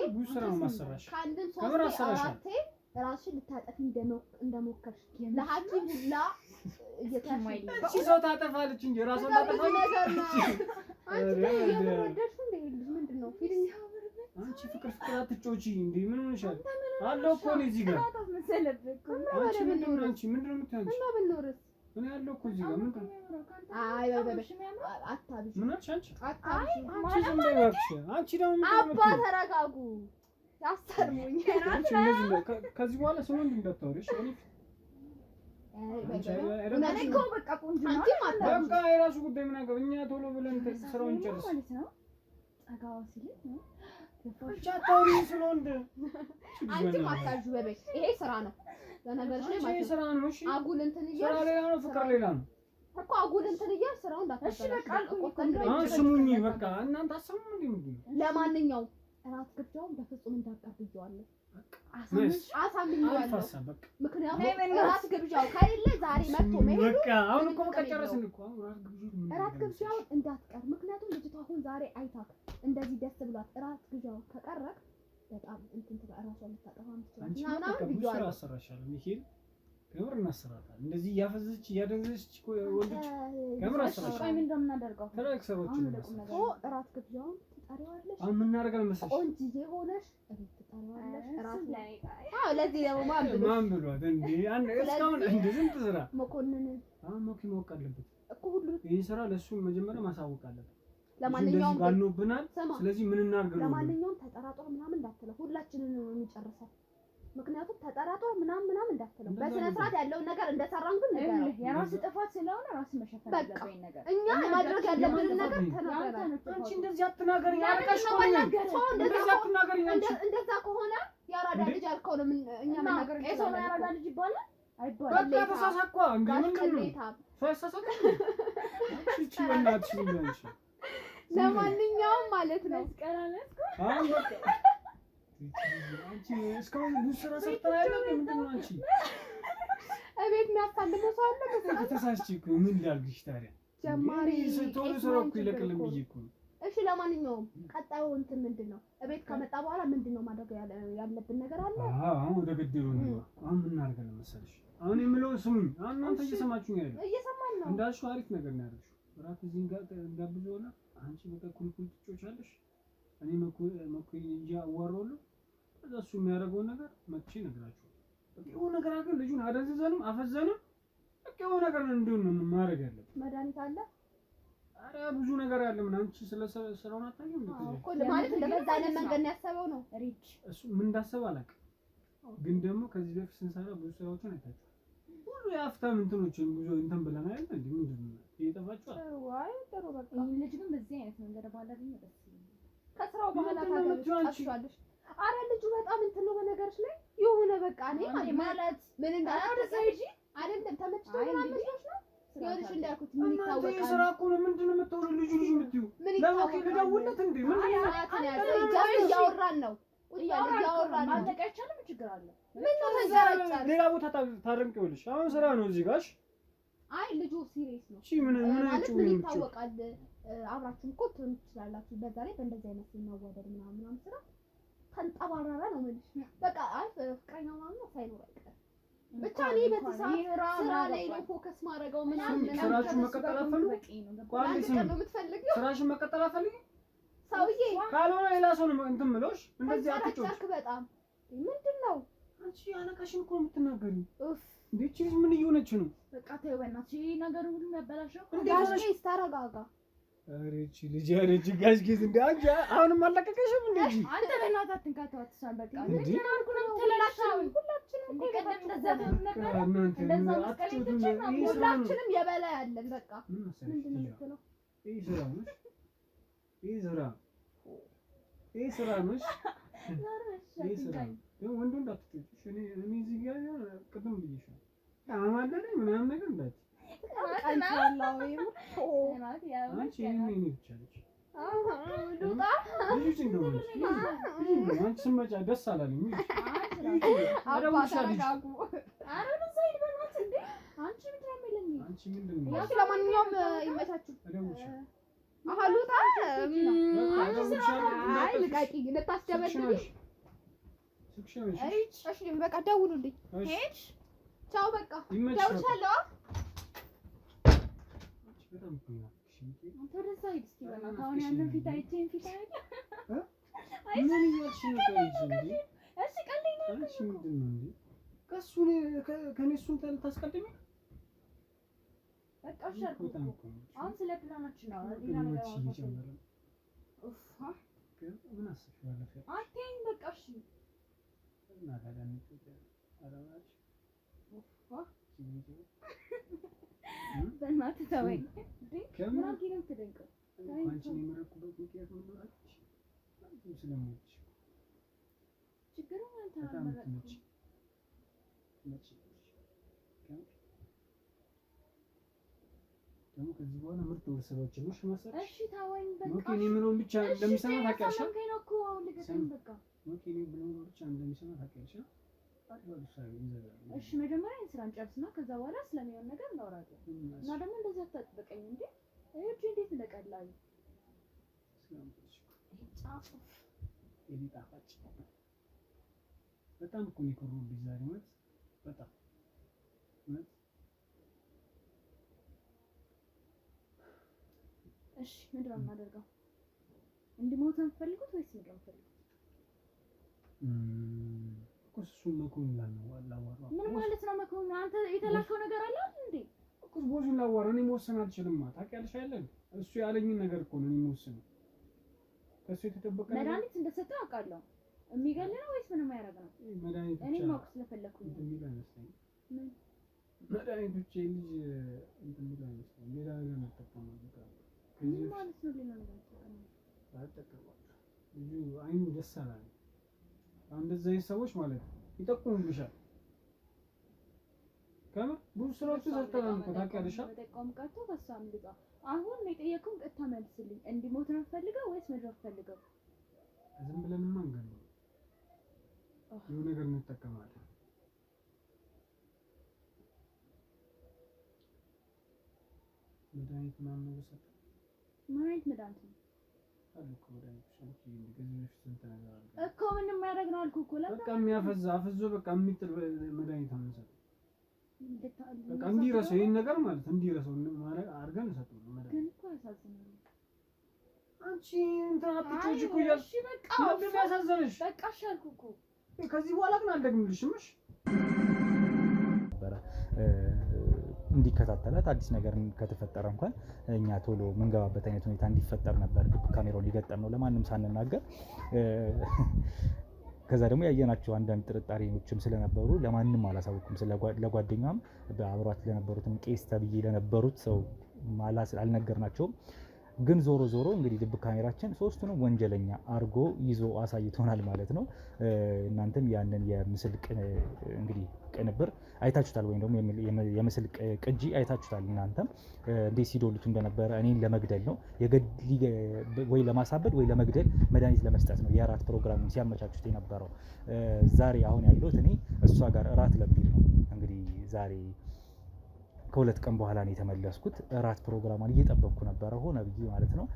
ብዙ ስራ ነው ማሰራሽ። ከአንድም ሶስት አራቴ ራስሽን ልታጠፊ እንደሞከርሽ ለሐኪም ሁላ እየተማይ እቺ ሰው ታጠፋለች እንጂ ራሷን ታጠፋለች። አንቺ የወደድሽ ምንድነው ፊልም አንቺ ፍቅር አትጮቺ እንዴ ምን ሆነሻል? አለው እኮ ነው እዚህ ጋር አንቺ ምንድነው የምትያንቺ? እና ብንኖርስ እኔ ያለው እኮ እዚህ ጋር ምን አይ አታብሽ ምን አልሽ አንቺ? አታብሽ አንቺ ዝም በይ እባክሽ። አንቺ ደግሞ አባ ተረጋጉ። ያስተርሙኝ አንቺ እንደዚህ ከዚህ በኋላ ስለ ወንድ እንዳታወሪሽ እኔ እኔ እኮ በቃ ቆንጆ ነው በቃ የራሱ ጉዳይ ምን አገባኝ። እኛ ቶሎ ብለን ስራውን ጨርስ ማለት ነው። ጠጋው ሲል ነው ብቻ አታውሪ ስለ ወንድ አንቺ ማታጁ በቤት ይሄ ስራ ነው። በነገርሽ ላይ ማለት ስራ ነው። እሺ አጉል እንትን ስራ ሌላ ነው፣ ፍቅር ሌላ ነው እኮ አጉል እንትን ስራው እንዳታበላሽ። እሺ በቃ አልኩኝ። አሁን ስሙኝ በቃ እናንተ አሰሙም እንዴ ምንድን ነው? ለማንኛውም እራት ግብዣውን በፍጹም እንዳትቀርብየዋለሁ። አሳምኛለሁ። ምክንያቱም እራት ግብዣው ከሌለ ዛሬ መጥቶ መሄዱ በቃ አሁን እኮ በቃ ጨረስን እኮ እራት ግብዣውን እንዳትቀር። ምክንያቱም ልጅቷ አሁን ዛሬ አይታክ እንደዚህ ደስ ብሏት እራት ግብዣው ከቀረክ በጣም እንትን እራሷን ልታጠፋም ትችላለች። ምናምን ቢያው አሰራሻለሁ ሚካኤል ከምር እናሰራታለን። እንደዚህ እያፈዘች እያደረዘች እኮ ወንዶች ከምር አሰራሻለሁ። ቆይ ምን እንደምናደርገው ትላልቅ ሰዎችን እኮ እራት ግብዣውን ትጠሪዋለሽ። አሁን ምን እናደርጋለን መሰለሽ? ቆንጅዬ ሆነሽ እቤት ትጠሪዋለሽ። እራት ላይ አዎ፣ ለዚህ ደግሞ ማን ብሏት እንዴ? አንድ እስካሁን እንደዚህ ትዝራ መኮንን አሁን ሞክ ማወቅ አለበት እኮ ሁሉ ይሄ ስራ ለሱ መጀመሪያ ማሳወቅ አለበት። ለማንኛውም ባልኖብናል። ስለዚህ ምን እናድርግ ነው? ለማንኛውም ተጠራጥሮ ምናምን እንዳትለው፣ ሁላችንን ነው የሚጨርሰው። ምክንያቱም ተጠራጥሮ ምናምን እንዳትለው፣ በስነ ስርዓት ያለውን ነገር እንደሰራን ግን ነገር የራስ ጥፋት ስለሆነ ራስ መሸፈን አለበት ነገር እኛ ማድረግ ያለብን ነገር ተናገራለን። አንቺ እንደዚህ አትናገሪ፣ ያርቀሽ ነው እንደዚህ አትናገሪ። እንደዛ ከሆነ ያራዳ ልጅ አልከው ነው እኛ መናገር ነው። ሰው ያራዳ ልጅ ይባላል አይባልም። በቃ ተሳሳኳ እንዴ ምንድን ነው ተሳሳኩ? እቺ ወናች ምንድነሽ? ለማንኛውም ማለት ነው አሁን በቃ አንቺ እስካሁን ብዙ ስራ ሰርተናል። ምንድን ነው አንቺ እቤት የሚያሳልመው ሰው አለ በቃ ተሳስቺ እኮ ምን ላድርግሽ ታዲያ? ጀማሪ ቶሎ ስራ እኮ ይለቅልም ብዬሽ እኮ ነው። እሺ ለማንኛውም ቀጣዩ እንትን ምንድነው? እቤት ከመጣ በኋላ ምንድነው ማድረግ ያለብን ነገር አለ? አሁን ወደ ገደሉ ነው። አሁን ምን እናደርጋለን መሰለሽ? አሁን የምለው ስሙኝ፣ አሁን እናንተ እየሰማችሁኝ አይደል? እየሰማን ነው። እንዳልሽው አሪፍ ነገር ነው ያደረግሽው። እራት እዚህ ጋር እንዳብዘውና አንቺ በቃ ኩልኩል ትጮቻለሽ። እኔ መኮይ እንጂ አዋራለሁ። ከዛ እሱ የሚያደርገውን ነገር መጥቼ እነግራችኋለሁ። በቃ የሆነ ነገር አድርገን ልጁን አደንዝዘንም አፈዘንም በቃ የሆነ ነገር እንዲሆን ነው ማድረግ ያለብን። መድኃኒት አለ። ኧረ ብዙ ነገር አለ። ምን አንቺ ስለ ስራውን አታውቂም እንዴ? እኮ ማለት እንደዛ አይነት መንገድ ነው ያሰበው ነው ሪች። እሱ ምን እንዳሰበ አላውቅም፣ ግን ደግሞ ከዚህ በፊት ስንሰራ ብዙ ስራዎችን አይታችሁ ሁሉ የሀብታም እንትኖችን ብዙ እንትን ብለናል እንዴ? ምንድን ነው እየጠፋችኋል? ዋይ ጥሩ በቃ ልጅ ግን በዚህ አይነት መንገድ ባላገኘ ደስ ይለኛል። ከስራው በኋላ ታገኛለሽ። አረ ልጁ በጣም እንትን ነው በነገርሽ ላይ የሆነ በቃ እኔ ማለት ምን እንዳደረገ አይደለም ተመችቶ ምናምን ነው ይኸውልሽ እንዳልኩት ምን ይታወቃል። ስራ እኮ ነው። ምንድን ነው የምትወሩ ልጁ የምትዩ ለሞኬ ልደውልለት እንዴ? ምን እያወራን ነው እያወራን ማለቅ አይቻልም። ችግር አለ። ምን ነው ተዘራጫል። ሌላ ቦታ ታረንቀውልሽ። አሁን ስራ ነው እዚህ ጋር። አይ ልጁ ሲሪየስ ነው። እሺ ምን ማለት ምን ይታወቃል። አብራችሁም እኮ ትሆኑ ትችላላችሁ። በዛ ላይ በእንደዚህ አይነት ማዋደድ ምናምን ስራ ተንጠባራራ ነው ማለት በቃ አይ ፍቅረኛ ማለት ነው ሳይኖር አይቀርም። ብቻ እኔ በተሳሳተ ስራ ላይ ነው ፎከስ ማድረገው ምናምን ስራሽን መቀጠል አፈልጉ። ስራሽን መቀጠል አፈልጉ። ሰውዬ ካልሆነ ሌላ ሰው ነው እንትን ምሎሽ እንደዚህ አትጮች። በጣም ምንድነው አንቺ አለቃሽን እኮ የምትናገሪው? ኡፍ እንዴት ምን እየሆነች ነው? በቃ ተይው በእናትሽ። ይሄ ነገር ሁሉ ያበላሸው ጋሽ ተረጋጋ። አሬቺ ልጅ አሬቺ ጋሽ ጊዜ እንደ አንቺ አሁንም አለቀቀሽም እንዴ? አንተ በእናትህ አትንካተው አትሳል። በቃ እንዴ አልኩ ነው ተላላሽው። ሁላችንም እንደቀደም እንደዛ ነበር። እንደዛ ሁላችንም የበላይ አለን። በቃ ምንድነው የምትለው? ይሄ ስራ ነው። ይሄ ስራ ነው። ይሄ ስራ ነው። ወንዱ እንዳትጥጭሽ። እኔ እዚህ ጋር ቅድም ብዬሻለሁ። አማለለ ምናምን ነገር እንዳት ደስ አላለኝ። ለማንኛውም ይመቻችሁ። አሉታ አይ ልቃቂ ልታስደበድብኝ። እሺ በቃ ደውሉልኝ። ሄድ ቻው በቃ ደውልሻለሁ። አንተ ወደዛ ሂድ እስኪ በእናትህ። አሁን ያንን ፊት አይቼን ፊት አይደል? ምን እያልሽ ነው? እሺ ቀልዴ ነው። እሺ ምንድን ነው እንዴ? ከእሱ ከእኔ እሱን ታስቀድሚ በቃ ሻርኩ አሁን ስለ ፕላናችን ነው ሌላ ነገር ነው ኡፋ ምን አስፈላጊ አትይኝ በቃ እሺ እና ታዲያ አላማች ኡፋ በእናትህ ተወኝ ምን አድርገን ትደንቀው አንቺ ነው የመረኩበት ምክንያት ምን ነው አንቺ ስለምትች ችግሩ አንተ አመረጥኩ ደግሞ ከዚህ በኋላ ምርጥ ወርሰሎችን ነው መሰለሽ። እሺ ታወኝ በቃ ኦኬ እኔ ምንም ብቻ እንደሚሰማ ታውቂያለሽ። ኦኬ እኔ ምንም ብቻ እንደሚሰማ ታውቂያለሽ። እሺ መጀመሪያ እንስራን ጨርስና ከዛ በኋላ ስለሚሆን ነገር እናወራለን። እና ደግሞ እንደዛ አታጥበቀኝ እንዴ እቺ እንዴት ለቀላል በጣም እኮ ነው ኮሩ ዲዛይን ማለት በጣም እሺ ምንድን ነው የማደርገው? እንዲሞት ነው የምትፈልጉት ወይስ ምንድን ነው የምትፈልጉት? እሱ መኮንን ነው አላወራው። ምን ማለት ነው መኮንን? አንተ የተላከው ነገር አለ እንዴ? እኮ ቦዙን ላወራው እኔ መወሰን አልችልም። ታውቂያለሽ አይደል? እሱ ያለኝን ነገር እኮ ነው የሚወስነው። ከሱ የተጠበቀ መድኃኒት እንደሰጠ አውቃለሁ። የሚገል ነው ወይስ ምንም ያደርግ ነው? መድኃኒት እኔ ማውቅ ስለፈለኩኝ ነው። የሚል አይመስለኝም። መድኃኒት ብቻ ልጅ እንትን የሚል አይመስለኝም። ሌላ ነገር መጠቀም አለበት። ምን ማለት ነው? ሌላ ነገር አልጠቀምም። ልጁ አይኑ ደስ አላለ። እንደዚህ አይነት ሰዎች ማለት ነው ይጠቁሙብሻል። ከምር ብዙ ስራዎች ሰርተናል እኮ ታውቂያለሽ። ተጠቀም ቀርቶ ከሷም ልጣ አሁን ነው የጠየቁን። ቀጥታ መልስልኝ። እንዲሞት ነው ፈልገው ወይስ መድረፍ ፈልገው? ዝም ብለን ማንገር ነው የሆነ ነገር እንጠቀማለን። መድኃኒት ምናምን ነው ሰጠ። ምን አይነት መድኃኒት ነው? አልኩ መድኃኒት ሻንቺ እንደዚህ ስንት ነገር አለ እኮ ምንም ያደርግ ነው አልኩ እኮ በቃ የሚያፈዛ አፍዞ በቃ የሚጥል መድኃኒት ነው ሰጠ። በቃ እንዲረሳው ይሄን ነገር ማለት እንዲረሳው ማለት አድርገን ሰጠው መድኃኒት። ግን እኮ ያሳዝናል። አንቺ እንትን አትጮጂ እኮ እያልሽ በቃ ምንድን ነው ያሳዘነሽ? በቃ አልኩ እኮ ከዚህ በኋላ ግን አልደግምልሽም። እሺ እንዲከታተላት አዲስ ነገር ከተፈጠረ እንኳን እኛ ቶሎ ምንገባበት አይነት ሁኔታ እንዲፈጠር ነበር ካሜራውን ሊገጠም ነው ለማንም ሳንናገር። ከዛ ደግሞ ያየናቸው አንዳንድ ጥርጣሬዎችም ስለነበሩ ለማንም አላሳወኩም። ለጓደኛም በአብሯት ለነበሩትም ቄስ ተብዬ ለነበሩት ሰው አልነገርናቸውም። ግን ዞሮ ዞሮ እንግዲህ ድብቅ ካሜራችን ሶስቱንም ወንጀለኛ አርጎ ይዞ አሳይቶናል ማለት ነው። እናንተም ያንን የምስል እንግዲህ ቅንብር አይታችሁታል፣ ወይም ደግሞ የምስል ቅጂ አይታችሁታል። እናንተም እንዴት ሲዶሉት እንደነበረ እኔን ለመግደል ነው ወይ ለማሳበድ ወይ ለመግደል መድኃኒት ለመስጠት ነው የእራት ፕሮግራሙን ሲያመቻቹት የነበረው። ዛሬ አሁን ያለሁት እኔ እሷ ጋር እራት ለምሄድ ነው። እንግዲህ ዛሬ ከሁለት ቀን በኋላ ነው የተመለስኩት። እራት ፕሮግራሟን እየጠበቅኩ ነበረ ሆነ ብዬ ማለት ነው።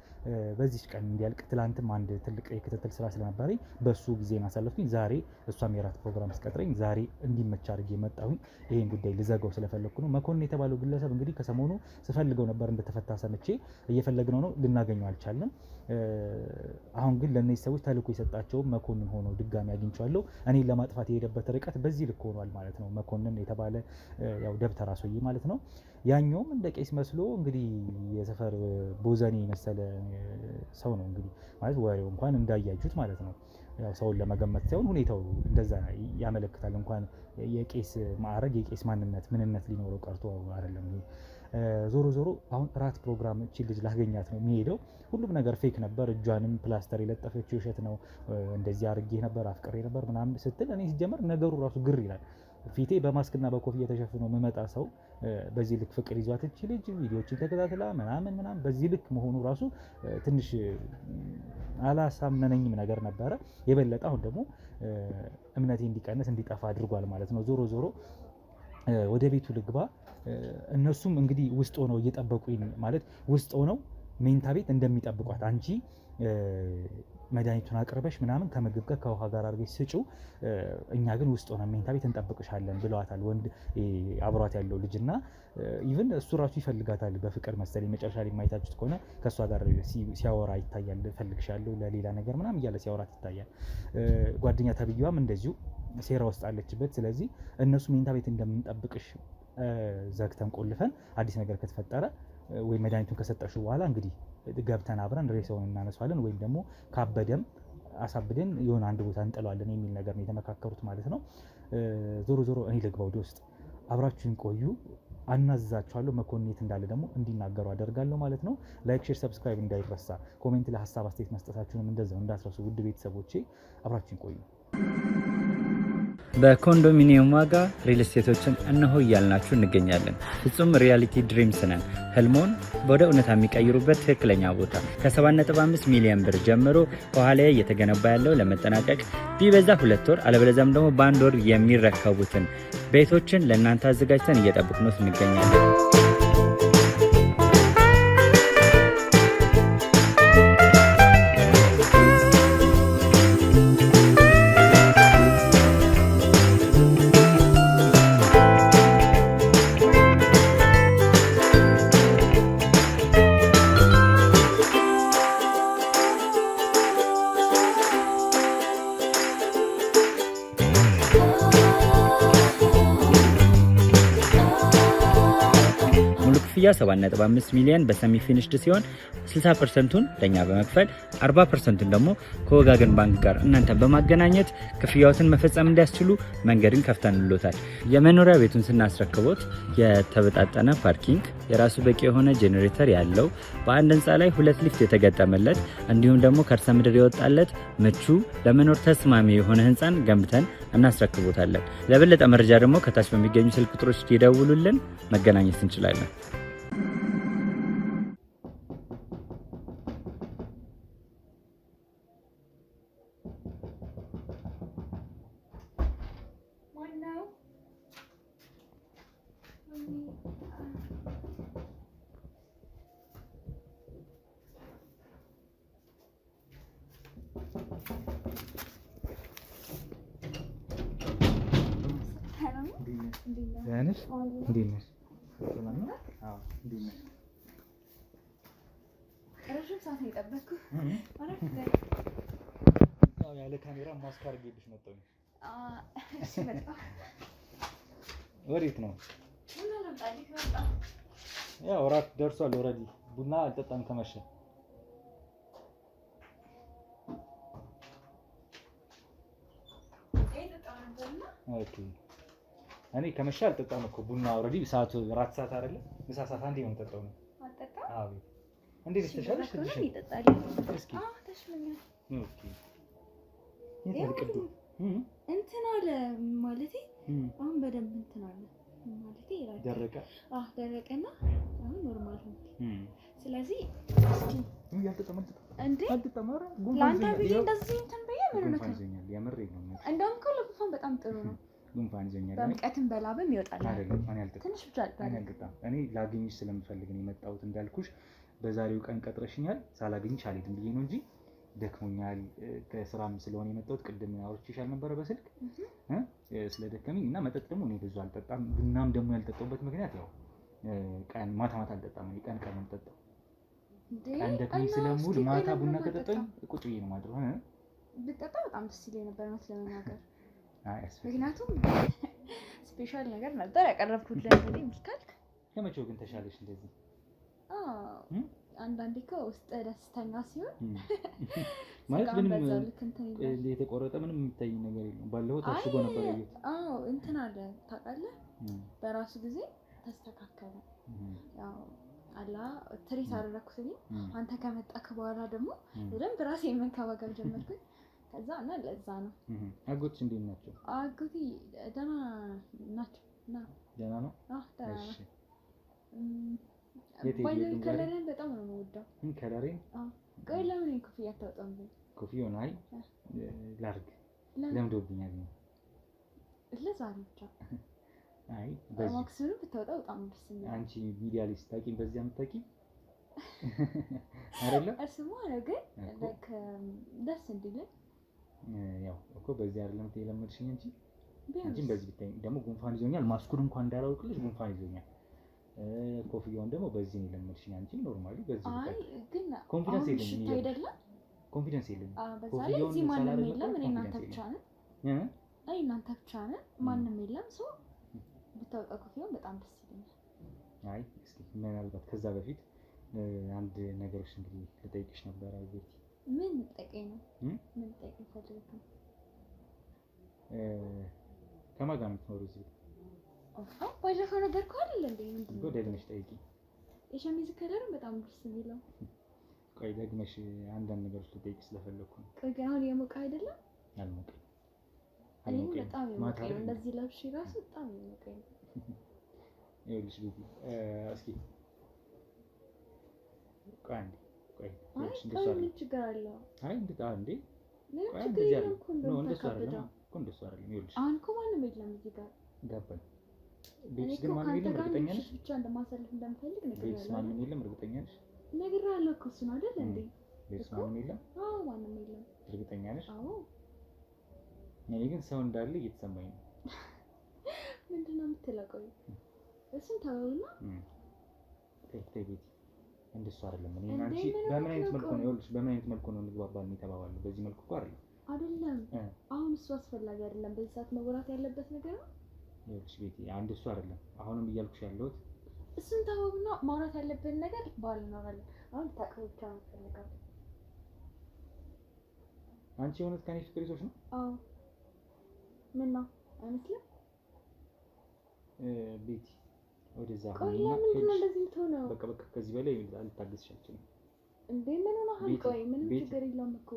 በዚህ ቀን እንዲያልቅ ትላንትም አንድ ትልቅ የክትትል ስራ ስለነበረኝ በሱ ጊዜን አሳለፍኩኝ። ዛሬ እሷም የራት ፕሮግራም ስቀጥረኝ ዛሬ እንዲመቻ አድርጌ መጣሁኝ። ይሄን ጉዳይ ልዘጋው ስለፈለኩ ነው። መኮንን የተባለው ግለሰብ እንግዲህ ከሰሞኑ ስፈልገው ነበር እንደተፈታ ሰምቼ እየፈለግነው ነው፣ ልናገኘው አልቻለም። አሁን ግን ለእነዚህ ሰዎች ተልእኮ የሰጣቸው መኮንን ሆኖ ድጋሚ አግኝቼዋለሁ። እኔን ለማጥፋት የሄደበት ርቀት በዚህ ልክ ሆኗል ማለት ነው። መኮንን የተባለ ያው ደብተራ ሰውዬ ማለት ነው። ያኛውም እንደ ቄስ መስሎ እንግዲህ የሰፈር ቦዘኔ የመሰለ ሰው ነው እንግዲህ ማለት ወሬው እንኳን እንዳያችሁት ማለት ነው። ያው ሰውን ለመገመት ሳይሆን ሁኔታው እንደዛ ያመለክታል። እንኳን የቄስ ማዕረግ የቄስ ምንነት ሊኖረው ቀርቶ አይደለም። ዞሮ ዞሮ አሁን እራት ፕሮግራም እቺ ልጅ ላገኛት ነው የሚሄደው። ሁሉም ነገር ፌክ ነበር። እጇንም ፕላስተር የለጠፈችው ውሸት ነው። እንደዚህ አድርጌ ነበር አፍቅሬ ነበር ምናምን ስትል እኔ ሲጀመር ነገሩ ራሱ ግር ይላል። ፊቴ በማስክና በኮፍያ ተሸፍኖ የምመጣ ሰው በዚህ ልክ ፍቅር ይዟት እቺ ልጅ ቪዲዮዎችን ተከታትላ ምናምን በዚህ ልክ መሆኑ ራሱ ትንሽ አላሳመነኝም ነገር ነበረ። የበለጠ አሁን ደግሞ እምነቴ እንዲቀንስ እንዲጠፋ አድርጓል ማለት ነው። ዞሮ ዞሮ ወደ ቤቱ ልግባ። እነሱም እንግዲህ ውስጥ ሆነው እየጠበቁኝ ማለት ውስጥ ሆነው ሜንታ ቤት እንደሚጠብቋት አንቺ መድኃኒቱን አቅርበሽ ምናምን ከምግብ ጋር ከውሃ ጋር አድርገሽ ስጪው፣ እኛ ግን ውስጥ ሆነ ሜንታ ቤት እንጠብቅሻለን ብለዋታል። ወንድ አብሯት ያለው ልጅና ኢቭን እሱ ራሱ ይፈልጋታል በፍቅር መሰለኝ። መጨረሻ ላይ የማይታችሁት ከሆነ ከእሷ ጋር ሲያወራ ይታያል። እፈልግሻለሁ ለሌላ ነገር ምናምን እያለ ሲያወራት ይታያል። ጓደኛ ተብዬዋም እንደዚሁ ሴራ ውስጥ አለችበት። ስለዚህ እነሱ ሜንታ ቤት እንደምንጠብቅሽ ዘግተን ቆልፈን አዲስ ነገር ከተፈጠረ ወይ መድኃኒቱን ከሰጠሽው በኋላ እንግዲህ ገብተን አብረን ሬሳውን እናነሳዋለን ወይም ደግሞ ካበደም አሳብደን የሆነ አንድ ቦታ እንጥለዋለን የሚል ነገር ነው የተመካከሩት ማለት ነው። ዞሮ ዞሮ እኔ ልግባ ወደ ውስጥ፣ አብራችሁን ቆዩ። አናዝዛችኋለሁ። መኮንኔት እንዳለ ደግሞ እንዲናገሩ አደርጋለሁ ማለት ነው። ላይክ፣ ሼር፣ ሰብስክራይብ እንዳይረሳ። ኮሜንት ላይ ሀሳብ አስተያየት መስጠታችሁንም እንደዛው እንዳትረሱ ውድ ቤተሰቦቼ፣ አብራችሁን ቆዩ። በኮንዶሚኒየም ዋጋ ሪል ስቴቶችን እነሆ እያልናችሁ እንገኛለን። ፍጹም ሪያሊቲ ድሪምስ ነን። ህልሞን ወደ እውነታ የሚቀይሩበት ትክክለኛ ቦታ ከ7.5 ሚሊዮን ብር ጀምሮ ከኋላ እየተገነባ ያለው ለመጠናቀቅ ቢበዛ 2 ወር አለበለዚያም ደግሞ በ1 ወር የሚረከቡትን ቤቶችን ለእናንተ አዘጋጅተን እየጠበቅነው እንገኛለን። ክፍያ 7.5 ሚሊዮን በሰሚ ፊኒሽድ ሲሆን 60%ቱን ለኛ በመክፈል 40%ቱን ደግሞ ከወጋገን ባንክ ጋር እናንተን በማገናኘት ክፍያዎትን መፈጸም እንዲያስችሉ መንገድን ከፍተንልዎታል። የመኖሪያ ቤቱን ስናስረክቦት የተበጣጠነ ፓርኪንግ፣ የራሱ በቂ የሆነ ጄኔሬተር ያለው በአንድ ህንፃ ላይ 2 ሊፍት የተገጠመለት እንዲሁም ደግሞ ከርሰ ምድር የወጣለት ምቹ ለመኖር ተስማሚ የሆነ ህንፃን ገንብተን እናስረክቦታለን። ለበለጠ መረጃ ደግሞ ከታች በሚገኙ ስልክ ቁጥሮች ይደውሉልን፣ መገናኘት እንችላለን። ያለ ካሜራ ማስክ አድርጌልሽ መጣሁ። ወዴት ነው? ያው እራት ደርሷል። ኦልሬዲ ቡና አልጠጣም ከመሸ። ኦኬ እኔ ከመሸ አልጠጣም እኮ ቡና። ኦልሬዲ ሰዓቱ እራት ሰዓት አይደለ? ምሳ ሰዓት አንዴ ነው የምጠጣው ነው። አልጠጣም? አዎ። እንዴት ተሻለሽ? ትንሽ ይጠጣል። እስኪ ተሽሎኛል። ኦኬ እንትን አለ ማለቴ አሁን በደንብ እንትን አለ ማለቴ ደረቀ። ደረቀና አሁን ኖርማል ነው። ስለዚህ ለአንተ ብዬ እንደዚህ እንትን ብዬ ምን ነው እንደውም እኮ ለጉንፋን በጣም ጥሩ ነው። ጉንፋን ይዘኛል። በሙቀትም በላብም ይወጣል አይደል? ትንሽ ብቻ አልጠጣም። እኔ ላገኝሽ ስለምፈልግ ነው የመጣሁት። እንዳልኩሽ በዛሬው ቀን ቀጥረሽኛል። ሳላገኝሽ አልሄድም ብዬ ነው እንጂ ደክሞኛል። ከስራም ስለሆነ የመጣሁት ቅድም አውርቼሻል ነበረ በስልክ ስለደከመኝ እና መጠጥ ደግሞ እኔ ብዙ አልጠጣም። ቡናም ደግሞ ያልጠጣሁበት ምክንያት ያው ቀን ማታ አልጠጣም። እኔ ቀን ነው የምጠጣው። ቀን ደክሞኝ ስለምውል ማታ ቡና ከጠጣሁኝ ቁጭ ብዬ ነው የማድረው። ብጠጣ በጣም ደስ ይለኝ ነበር ማለት ለመናገር። ምክንያቱም ስፔሻል ነገር ነበር ያቀረብኩት ለእንግዲህ ካልክ። ከመቼው ግን ተሻለሽ እንደዚህ? አንዳንዴ እኮ ውስጥ ደስተኛ ሲሆን ማለት ምንም የተቆረጠ ምንም የሚታይ ነገር የለም። ባለፈው ታሽጎ ነበር ያየሁት። እንትን አለ ታውቃለህ፣ በራሱ ጊዜ ተስተካከለ። ያው አላ ትሪት አደረኩት። አንተ ከመጣክ በኋላ ደግሞ በደንብ ራሴ መንከባከብ ጀመርኩኝ። ከዛ እና ለዛ ነው። አጎትሽ እንዴት ናቸው? አጎቴ ደህና ናቸው። ደህና ነው? ደህና ነው። ባይዘን ከለሬን በጣም ነው የምወደው። ከለሬን? ቆይ ለምን ኮፍያ አታወጣም? ኮፍያውን አይ ላድርግ ለምዶብኛል ነው። ለዛሬ ብቻ አይ ማክስኑ ብታወጣ በጣም ደስ ይላል። አንቺ ሚዲያ ላይ ስታቂ በዚህ አመጣቂ አይደለ? እሱማ ነው ግን ላይክ ደስ እንዲለኝ ያው እኮ በዚህ አይደለም የለመድሽኝ እንጂ አንቺም በዚህ ብታይ ደግሞ ጉንፋን ይዞኛል። ማስኩን እንኳን እንዳላውቅልሽ ጉንፋን ይዞኛል። ኮፍያውን ደግሞ በዚህ ነው የለመድሽኝ። አንቺ ኖርማሊ በዚህ ብታይ አይ ግን ኮንፊደንስ የለኝም አይደለም? ኮንፊደንስ የለኝም። በዛ ላይ እዚህ ማንም የለም። እኔ እናንተ ብቻ ነን። እናንተ ብቻ ነን። ማንም የለም። ሰው ብታወጣው ክፍያውን በጣም ደስ ይለኛል። አይ እስኪ ምናልባት ከዛ በፊት አንድ ነገሮች እንግዲህ ልጠይቅሽ ነበር። ቤቲ ምን ጠይቀኝ ነው? ምን ጠይቀኝ ፈልገህ ነው? ከማን ጋር ነው የምትኖሪው እዚህ? ባለፈው ነገርኩህ አይደል እንዴ? ምንድን ነው ደግመሽ ጠይቂ። የሸሚዝ ከለር በጣም ደስ የሚለው። ቆይ ደግመሽ አንዳንድ ነገሮች ልጠይቅ ስለፈለኩ ነው። ቆይ ግን አሁን የሞቀ አይደለም? አልሞቀኝ። በጣም የሞቀኝ ነው። እንደዚህ ለብሼ ራሱ በጣም የሞቀኝ ነው። ይኸውልሽ ቤቲ እስኪ ቆይ አንዴ እንደሱ አይደለም። ችግር አለው? አይ እንዴ ቆይ እንደዚህ አይደለም እኮ እንደሱ አይደለም እኮ እንደሱ አይደለም። ይኸውልሽ አሁን እኮ ማንም የለም እዚህ ጋር ገባኝ። ቤትስ ግን ማንም የለም እርግጠኛ ነሽ? ብቻ እንደማሳልፍ እንደምፈልግ ነገር ቤትስ ማንም የለም እርግጠኛ ነሽ? ነግሬሃለሁ እኮ እሱን አይደል እንዴ? ቤትስ ማንም የለም? አዎ ማንም የለም። እርግጠኛ ነሽ? አዎ። እኔ ግን ሰው እንዳለ እየተሰማኝ ነው። ምንድን ነው የምትለው? ቆይ እሱን ተወውና ቤቲ እንደሱ አይደለም። እኔ እና አንቺ በምን አይነት መልኩ ነው ይኸውልሽ፣ በምን አይነት መልኩ ነው እንግባባለን የተባባለው? በዚህ መልኩ እኮ አይደለም። አሁን እሱ አስፈላጊ አይደለም። በዚህ ሰዓት መወራት ያለበት ነገር ነው። ይኸውልሽ ቤቲ አንድ እሱ አይደለም። አሁንም እያልኩሽ ያለሁት እሱን ተወውና ማውራት ያለብን ነገር በኋላ እናወራለን። አሁን ታውቀው ብቻ ነው የምፈልገው። አንቺ የእውነት ከእኔ ፍቅር ይዞሽ ነው? አዎ። ምን ነው አይመስልም? ቤቲ ወደዛ ቆይ ለምንድን ነው እንደዚህ የምትሆነው? በቃ ከዚህ በላይ ልታገስሽ አልችልም። እንዴ ምን ሆነሃል? ቆይ ምንም ችግር የለውም እኮ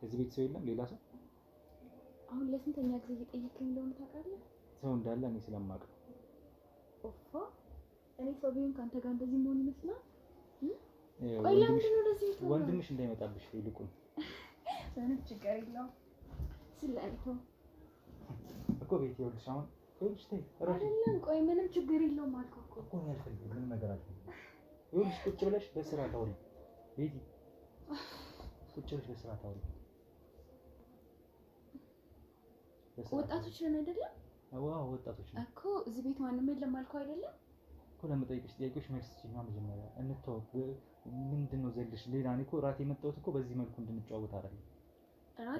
እዚህ ቤት ሰው የለም ሌላ ሰው? አሁን ለስንተኛ ጊዜ እየጠየቀኝ እንደሆነ ታውቃለህ? ሰው እንዳለ እኔ ስለማውቅ ነው። ኦፋ እኔ ሰው ቢሆን ከአንተ ጋር እንደዚህ መሆን ይመስላል? ቆይ ለምንድን ነው እንደዚህ የምትሆነው? ወንድምሽ እንዳይመጣብሽ ይልቁን። ምንም ችግር የለውም ስለአንተ እኮ ቤት ይኸውልሽ አሁን አይደለም ቆይ ምንም ችግር የለውም አልኩህ እኮ ነው ያልፈልግም ምንም ነገር አልፈልግም። ይኸውልሽ ቁጭ ብለሽ በስራ ታውሪ ቤቲ፣ ቁጭ ብለሽ በስራ ታውሪ። ወጣቶች ነን አይደለም? አዎ ወጣቶች ነን እኮ እዚህ ቤት ማንም የለም አልኩህ አይደለም እኮ። ለምጠይቅሽ ጥያቄዎች መልስ ሲሆን መጀመሪያ እንተዋወቅ። ምንድነው ዘለሽ ሌላ? እኔ እኮ ራት የመጣሁት እኮ በዚህ መልኩ እንድንጫወት አይደለም።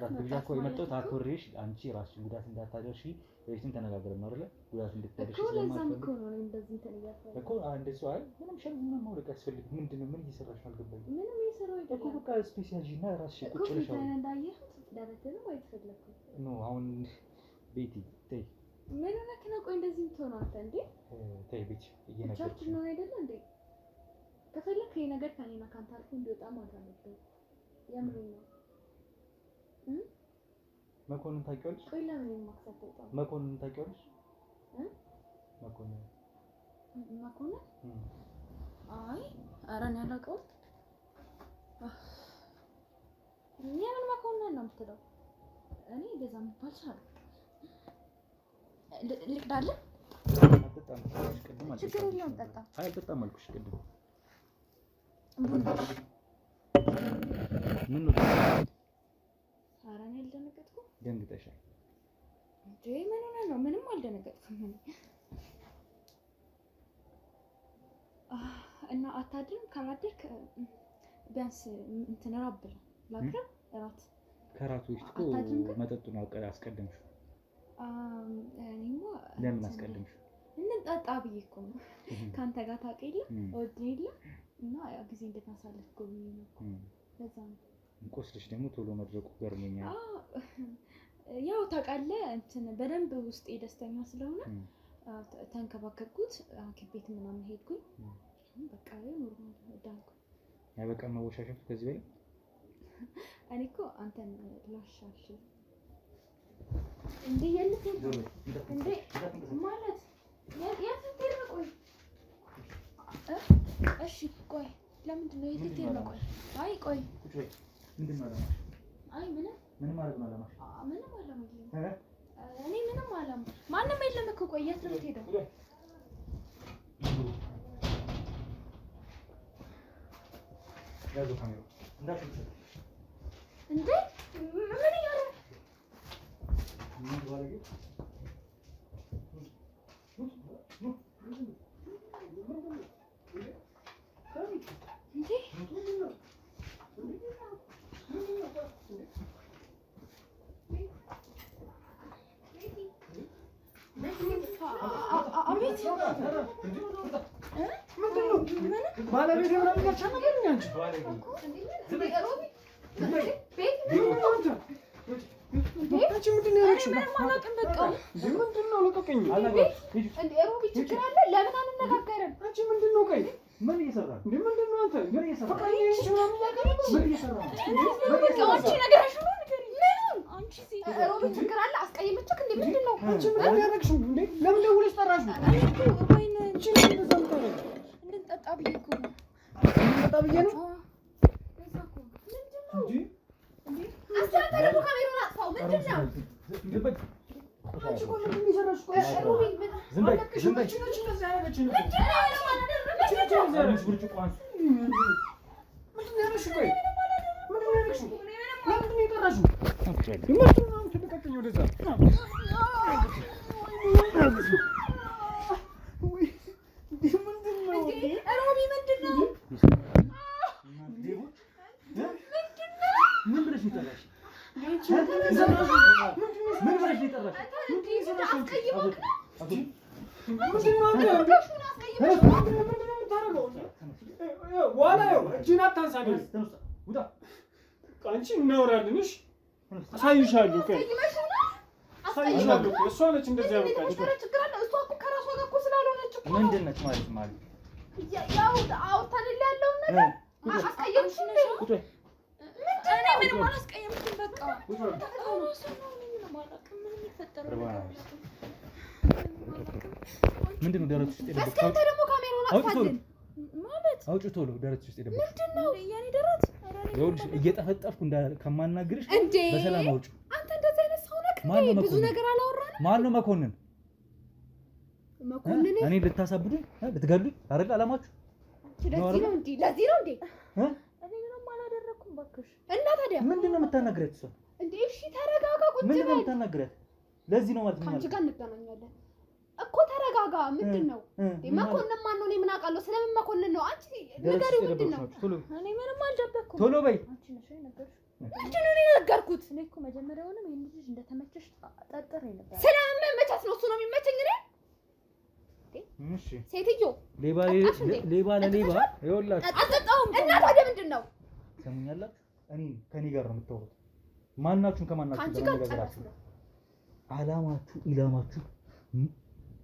ራት ብቻ እኮ የመጣሁት አክብሬሽ አንቺ ራስሽ ጉዳት እንዳታደርሺ በፊትም ተነጋግረን ነው አይደለ? ጉዳት እንድታደርሺ ስለማልፈልግ እኮ ነው እንደዚህ ተነጋግረን እኮ እንደሱ አይደል? ምንም ሸልም ማውለቅ ያስፈልግ ምንድነው? ምን እየሰራሽ ነው አልገባኝም። ምንም እየሰራሁ አይደለም እኮ በቃ ስፔሻል ጂና ራስሽ ቁጭ ብለሽ ነው እንዳየሁት ደረተንም አይተፈለኩም ኖ አሁን ቤቲ ተይ ምን ሆነህ ነው? ቆይ እንደዚህ የምትሆነው አንተ እንዴ? ተይ ቤቲ እየነገርኩሽ ነው አይደለ እንዴ? ከፈለክ ይሄ ነገር ከኔና ካንተ አልፎ እንዲወጣ ማድረግ አለብህ። የምሬን ነው። መኮንን ታውቂዋለሽ? ቆይ ለምን የማክሰት ወጣ? መኮንን ታውቂዋለሽ? መኮንን አይ ኧረ እኔ አላውቀውም። የምን መኮንን ነው የምትለው? እኔ እንደዛ የምባል ሰው ልቅዳለን? አልጠጣም አልኩሽ ቅድም። ችግር የለውም ጠጣ። አይ አልጠጣም አልኩሽ ቅድም። ምን ነው? ኧረ እኔ አልደነገጥኩም። ደንግጠሻል እንዴ? ምን ሆነህ ነው? ምንም አልደነገጥኩም። እና አታድርም? ካላደርክ ቢያንስ እንትን እራት ብላ ላቅርብ። እራት ከራቱ ውስጥ እኮ መጠጡን አስቀድምሽው። እኔማ ለምን አስቀድምሽው? እንጠጣ ብዬ እኮ ነው። ከአንተ ጋር ታውቅ የለ እወድ የለ እና ያ ጊዜ እንድናሳልፍ ጎብኝ ነው። ለዛ ነው ቆስልሽ ደግሞ ቶሎ መድረቁ ገርሞኛል። ያው ታውቃለህ እንትን በደንብ ውስጤ ደስተኛ ስለሆነ ተንከባከብኩት። ሐኪም ቤት ምናምን ሄድኩኝ። በቃ ኖርማል ዳንኩ። ያበቃ መወሻሸቱ ከዚህ በላይ እኔ እኮ አንተን ላሻሽ እንዴ የልት እንዴ ማለት የት ትሄድ ነው? ቆይ እሺ ቆይ ለምንድን ነው የት ትሄድ ነው? ቆይ አይ ቆይ ምንድን ነው አላማሽ? አይ ምንም ማለት ነው አላማሽ? ምንም አላማ የለም። እኔ ምንም አላማ ማንም የለም እኮ። ቆይ የት ነው የምትሄደው? ያዙ ካሜራ እንዳትሰጥ እንዴ ምን እያለ ምን ባለጌ እንዴ አቤት ባለቤት ምናምን ያቻነገርኝ አንቺ አንቺ ምንድን ነው ያደረግሽው? ምንድን ነው ለቀቀኝ። ሮቢ ችግር አለ? ለምን አንነጋገርም? አንቺ ምንድን ነው ቆይ ምን እየሰራ ነው? ምንድን ነው አንተ ምን እየሰራ ነው? ምን እየሰራ ነው? አንቺ ነገርሽ ነው ንገሪኝ። ምኑን? አንቺ ሮቢ ችግር አለ? አስቀየመችክ እንዴ? ምንድን ነው? አንቺ ምንድን ነው ያደረግሽው? እንዴ ለምን ደውለሽ ጠራሽው? እንድንጠጣ ብዬሽ እኮ ነው። እንድንጠጣ ብዬሽ ነው? አስተካከለ ካሜራውን አጥፋው። ምንድን ነው? አንቺ እኮ ምንድን ነው የሰራሽው? ሮቢ ዝም በይ ዝም በይ። አንቺ እናወራለንሽ አሳይሻለሁ እኮ አሳይሻለሁ እኮ እሷ ነች እንደዚህ ያበቃች። ችግር አለ? እሷ እኮ ከራሷ ጋር እኮ ስላልሆነች እኮ ምንድን ነች ማለት ያው አውርተንልህ ያለውን ነገር አስቀየምሽ እንዴ? እኔ ምንም አላስቀየምሽም። በቃ ምንድን ነው ደረትሽ ውስጥ የደበቅሽው? እስኪ አንተ ደግሞ ካሜራውን አጥፋልን ማለት አውጪው ቶሎ ደረትሽ ውስጥ የደበቅሽው ምንድን ነው? የኔ ደረት ይኸውልሽ እየጠፈጠፍኩ ከማናግርሽ እንዴ በሰላም አውጪው። አንተ እንደዚህ አይነት ሰው ነህ እንዴ? ብዙ ነገር አላወራንም። ማን ነው መኮንን? መኮንን እኔ ልታሳብዱኝ ልትገሉኝ አይደል አላማችሁ? ለዚህ ነው እንዴ? ለዚህ ነው እንዴ? እኔ ምንም አላደረኩም እባክሽ። እና ታዲያ ምንድን ነው የምታናግሪያት? እሷ እንዴ እሺ ተረጋጋ፣ ቁጭ በል። ምንድን ነው የምታናግሪያት? ለዚህ ነው ማለት ነው አንቺ ጋር እንገናኛለን እኮ ተረጋጋ። ምንድን ነው መኮንን ማን ነው? እኔ ምን አውቃለሁ? ስለምን መኮንን ነው? አንቺ ንገሪው። ምንድን ነው? እኔ ምንም አልደበኩም። ቶሎ በይ። አንቺ ነሽ የነገርሽው። ምንድን ነው የነገርኩት? እኔ እኮ መጀመሪያውንም ይሄን ልጅ እንደተመቸሽ ጠርጥሬ ነበር። ስለመመቻት ነው እሱ ነው የሚመቸኝ። እኔ እሺ ሴትዮ ሌባ ለሌባ ይኸውላችሁ አልጠጣሁም። እና ታዲያ ምንድን ነው? ሰሙኛላችሁ? እኔ ከኔ ጋር ነው የምታወሩት። ማናችሁን ከማናችሁ ጋር ነገራችሁ? አላማችሁ ኢላማችሁ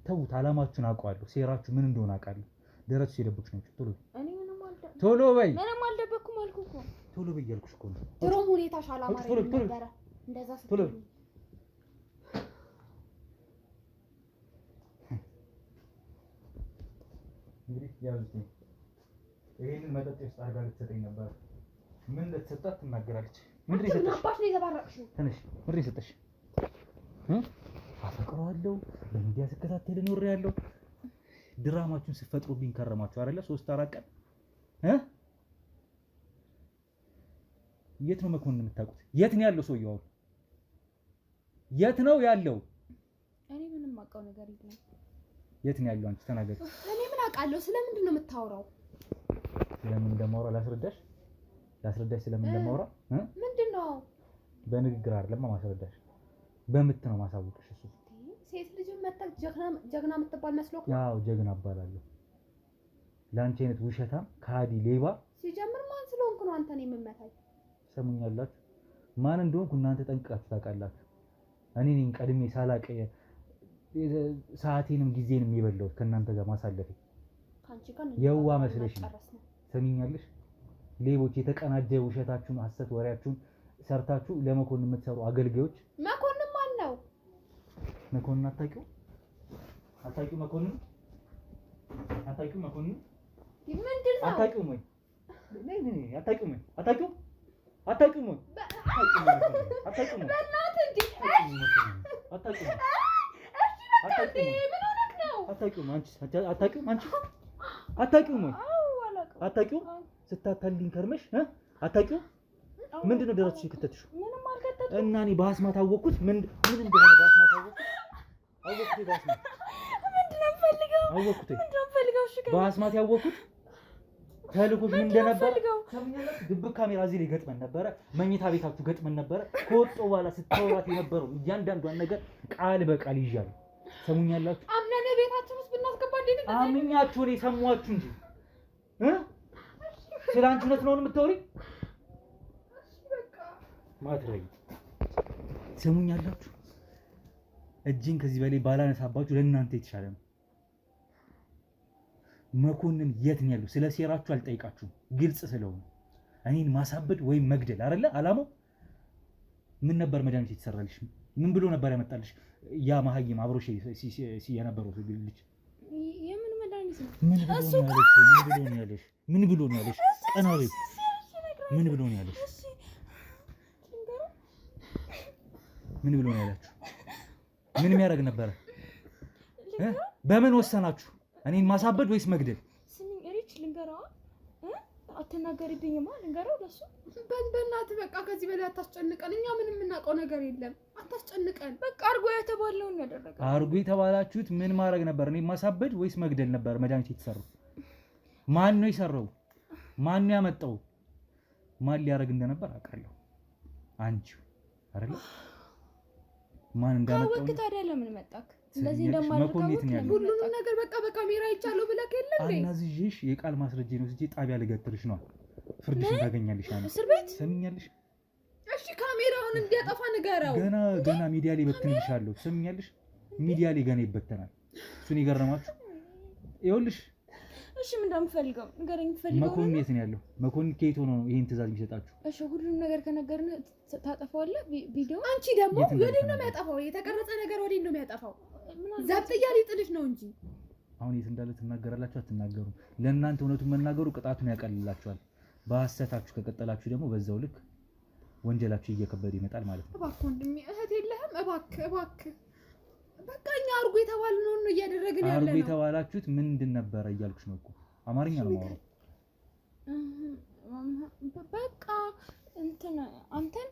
ተውት። አላማችሁን አውቀዋለሁ። ሴራችሁ ምን እንደሆነ አውቃለሁ። ደረትሽ የደበቅሽ ነው። ቶሎ እኔ ምንም አልደበኩም። ቶሎ በይ። ምንም አልደበኩም አልኩህ እኮ። ቶሎ በይ እያልኩሽ እኮ ነው። ድሮም ሁኔታሽ አላማረኝም ነበረ እንደዛ ቶሎ ስትይ። እንግዲህ ያዙት። ይሄንን መጠጥ ውስጥ አድርጋ ልትሰጠኝ ነበር። ምን ልትሰጣት ትናገራለች? ምንድን ነው የሰጠሽ? አባሽ ነው የዘባረቅሽው። ትንሽ ምንድን ነው የሰጠሽ? አፈቅረዋለሁ በሚዲያ ስከታተል ኖሬያለሁ። ድራማችሁን ስትፈጥሩብኝ ከረማችሁ አይደለ? 3-4 ቀን የት ነው መኮንን የምታውቁት? የት ነው ያለው ሰውዬው? አሁን የት ነው ያለው? እኔ ምንም አውቀው ነገር የለም። የት ነው ያለው? አንቺ ተናገሪ። እኔ ምን አውቃለሁ? ስለምንድን ነው የምታወራው? ስለምን እንደማወራ ላስረዳሽ ስለምን እንደማወራ ምንድን ነው? በንግግር አይደለም ማስረዳሽ፣ በምት ነው ማሳወቅሽ። እሱ ሴት ልጅ መጣ ጀግና የምትባል መስሎ እኮ። ያው ጀግና እባላለሁ። ለአንቺ አይነት ውሸታም ከሃዲ ሌባ ሲጀምር ማን ስለሆንኩ ነው አንተን የምመታኝ? ሰሙኛላችሁ? ማን እንደሆንኩ እናንተ ጠንቅቃችሁ ታውቃላችሁ። እኔ ነኝ ቀድሜ ሳላቀ ሰዓቴንም ጊዜንም የበላሁት ከእናንተ ጋር ማሳለፌ። ካንቺ ጋር የዋ መስለሽ ነው። ሰሚኛለሽ? ሌቦች፣ የተቀናጀ ውሸታችሁን ሐሰት ወሬያችሁን ሰርታችሁ ለመኮንን የምትሰሩ አገልጋዮች። መኮንን ማን ነው? መኮንን አታውቂው? መኮንን ምንድን ነው? አታውቂውም ወይ? አታውቂውም ወይ? በእናትህ እንዴ! አታውቂውም? ስታታልኝ ከርመሽ አታውቂውም? ምንድን ነው ደረትሽ የከተትሽው? ምንም አልከተትኩም። እና እኔ በአስማት አወቅኩት። ምን እንደሆነ በአስማት አወቅኩት። በአስማት ምንድን ነው የምፈልገው? አወቅኩት። ምንድን ነው የምፈልገው? እሺ በአስማት ያወቅኩት ተልኮሽ ምን እንደነበረ ድብቅ ካሜራ እዚህ ላይ ገጥመን ነበረ። መኝታ ቤታችሁ ገጥመን ነበረ። ከወጣሁ በኋላ ስታወራት የነበረው እያንዳንዷን ነገር ቃል በቃል ይዣለሁ። ሰሙኛላችሁ? አምነን ቤታችን ውስጥ ብናስገባ አምኛችሁ ነው የሰማችሁ እንጂ ስላንቺ እውነት ነው የምታወሪ? ማትረይ ሰሙኛላችሁ። እጅን ከዚህ በላይ ባላነሳባችሁ ለእናንተ የተሻለ ነው። መኮንን የት ነው ያለው? ስለ ሴራችሁ አልጠይቃችሁም፣ ግልጽ ስለሆነ እኔን ማሳበድ ወይም መግደል አይደለ አላማው። ምን ነበር መድኃኒት የተሰራልሽ? ምን ብሎ ነበር ያመጣልሽ? ያ መሀይም አብሮሽ የነበረው ልጅ የምን መድኃኒት ነው? ምን ብሎ ነው ያለሽ? ምን ብሎ ነው ያለሽ? ቀናሪ ምን ብሎ ነው ያለሽ? ምን ብሎ ነው ያላችሁ? ምን የሚያደርግ ነበረ? በምን ወሰናችሁ? እኔን ማሳበድ ወይስ መግደል? ስሚኝ ሪች ልንገረዋ አትናገሪብኝማ። ልንገረው ለሱ በእናትህ በቃ ከዚህ በላይ አታስጨንቀን። እኛ ምንም የምናውቀው ነገር የለም። አታስጨንቀን። በቃ አርጎ የተባለውን ያደረገ። አርጎ የተባላችሁት ምን ማድረግ ነበር? እኔን ማሳበድ ወይስ መግደል ነበር? መድኃኒት የተሰራው ማን ነው የሰራው? ማን ነው ያመጣው? ማን ሊያደርግ እንደነበር አውቃለሁ። አንቺው አይደለ? ማን እንዳመጣው ነው? ታዲያ ለምን መጣክ? እንደዚህ እንደማልከው ሁሉንም ነገር በቃ በካሜራ ይቻለው ብለህ የለ እንዴ? አናዝዤሽ የቃል ማስረጃ ነው እንጂ ጣቢያ ልገትርሽ ነው። ፍርድሽን ታገኛለሽ። እስር ቤት ሰምኛለሽ? እሺ ካሜራውን እንዲያጠፋ ንገረው። ገና ሚዲያ ላይ በትንልሻለሁ። ሰምኛለሽ? ሚዲያ ላይ ገና ይበተናል። እሱን ይገርማችሁ። ይኸውልሽ እሺ ምን እንደምፈልገው ንገረኝ። ፈልገው መኮንን የት ነው ያለው? መኮንን ከየት ሆኖ ነው ይሄን ትዕዛዝ የሚሰጣችሁ? እሺ ሁሉንም ነገር ከነገርን ታጠፋዋለህ ቪዲዮ። አንቺ ደግሞ ወዴት ነው የሚያጠፋው? የተቀረጸ ነገር ወዴት ነው የሚያጠፋው? ዘብጥያ ሊጥልሽ ነው እንጂ አሁን የት እንዳለ ትናገራላችሁ አትናገሩም? ለእናንተ እውነቱን መናገሩ ቅጣቱን ያቀልላችኋል። በሐሰታችሁ ከቀጠላችሁ ደግሞ በዛው ልክ ወንጀላችሁ እየከበደ ይመጣል ማለት ነው። እባክህ ወንድሜ እህት የለህም? እባክህ በቃ እኛ አርጎ የተባልነው ነው እያደረግን ያለ ነው። አርጎ የተባላችሁት ምንድን ነበረ እያልኩሽ ነው እኮ። አማርኛ ነው የማወራው። በቃ እንትን አንተን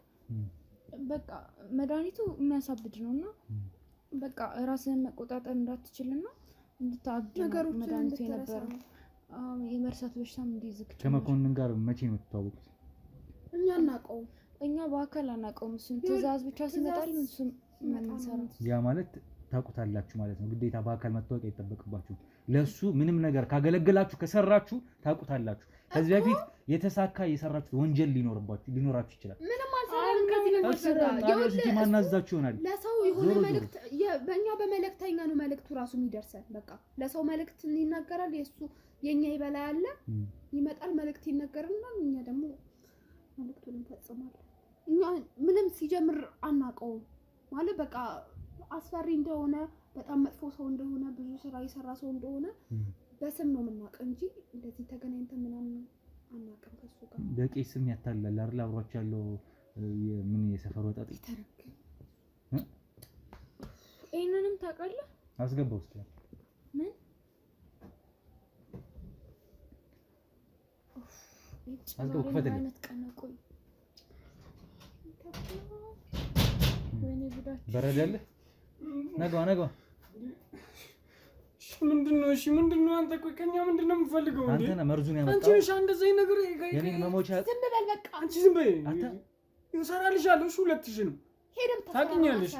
በቃ መድኃኒቱ የሚያሳብድ ነውና በቃ ራስህን መቆጣጠር እንዳትችልና እንድታብድ ነው መድኃኒቱ የነበረው። የመርሳት በሽታም እንዲይዝክ። ከመኮንን ጋር መቼ ነው የምትተዋወቁት? እኛ አናውቀውም። እኛ በአካል አናውቀውም። እሱን ትዕዛዝ ብቻ ሲመጣል እሱን ምንሰራው ያ ማለት ታውቁታላችሁ ማለት ነው። ግዴታ በአካል መታወቅ አይጠበቅባችሁም። ለሱ ምንም ነገር ካገለገላችሁ ከሰራችሁ ታውቁታላችሁ። ከዚህ በፊት የተሳካ የሰራችሁት ወንጀል ሊኖራችሁ ይችላል። ምንም አልሰራንም። ከዚህ በፊት ማናዛችሁ ይሆናል። ለሰው የሆነ መልእክት በእኛ በመልእክተኛ ነው መልእክቱ ራሱ የሚደርሰን። በቃ ለሰው መልእክት ይናገራል። የኛ ይበላይ አለ ይመጣል፣ መልእክት ይነገርና እኛ ደግሞ መልእክቱን እንፈጽማለን። እኛ ምንም ሲጀምር አናውቀውም ማለት በቃ አስፈሪ እንደሆነ በጣም መጥፎ ሰው እንደሆነ ብዙ ስራ የሰራ ሰው እንደሆነ በስም ነው የምናውቀው እንጂ እንደዚህ ተገናኝተን ምናምን አናውቅም። ከሱ ጋር በቄስ ስም ያታላል አይደል? አብሯቸው ያለው ምን የሰፈር ወጣት ይተረክ ይሄንንም ታውቃለህ? አስገባው እስኪ ምን አስገባው ክፈትልኝ። በረዳለ ነገዋ ምንድነው? እሺ ምንድነው? አንተ ቆይ ከኛ ምንድነው የምፈልገው? አንተ ነህ መርዙን ያመጣው። አንቺ ነሽ እንደዚህ ነገር የኔን መሞቻ ዝም በል በቃ። አንቺ ዝም በይ። ይሰራልሻል። እሺ 2000 ነው ሄደም ታውቂኛለሽ።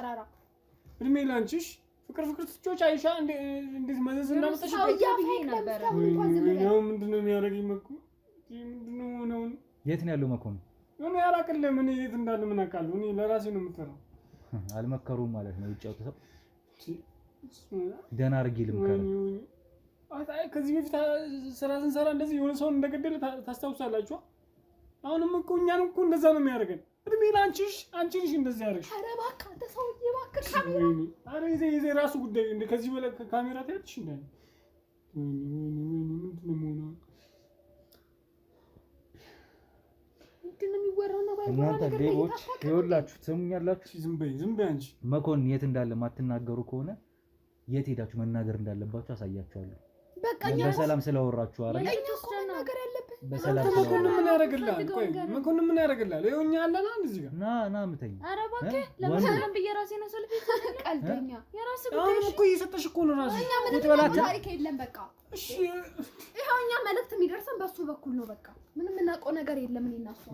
እድሜ ላንቺሽ ፍቅር ትጮች አይሻ እንዴት መዘዝ እንዳመጣሽ ይሄ ነበር። ምንድነው የሚያደርገኝ? ምንድነው ነው? የት ነው ያለው መኮንን? እኔ አላውቅልም። እኔ የት እንዳለ ምን አውቃለሁ? እኔ ለራሴ ነው የምፈራው። አልመከሩም ማለት ነው። ውጭ አውጥተው ደህና አድርጌ ልምከረው። አይ ከዚህ በፊት ስራ ስንሰራ እንደዚህ የሆነ ሰውን እንደገደለ ታስታውሳላችሁ? አሁንም እኮ እኛን እኮ እንደዛ ነው የሚያደርገን። እድሜ ለአንቺሽ አንቺ ነሽ እንደዚህ ያደርግሽ። ኧረ እባክህ አንተ ሰውዬ እባክህ ካሜራ። ኧረ ይዜ ራሱ ጉዳይ እንደ ከዚህ በላይ ካሜራ ታያለሽ እንዴ? ምንድነው የሚሆነው? ምንድነው የሚወራው ነው? ባይወራ እናንተ ሌቦች ይኸውላችሁ ትሰሙኛላችሁ። ዝም በይ አንቺ። መኮንን የት እንዳለ ማትናገሩ ከሆነ የት ሄዳችሁ መናገር እንዳለባችሁ አሳያችኋለሁ። በቃኛ በሰላም ስለወራችሁ አይደል? ለኛ እኮ መናገር ያለብን በሰላም መኮንን ምን ያደርግልሃል? ቆይ መኮንን ምን ያደርግልሃል? ይኸው እኛ አለና እዚህ ጋር ና ምተኝ። ኧረ እባክህ ለምን በየራሴ ነው ሰልፍ ቀልደኛ። የራስ ጉዳይ እኮ እየሰጠሽ እኮ ነው ራስሽ። እኛ ምንም ታሪክ የለም። በቃ እሺ ይኸው እኛ መልእክት የሚደርሰን በሱ በኩል ነው። በቃ ምንም እናውቀው ነገር የለም። እኔ እና እሱ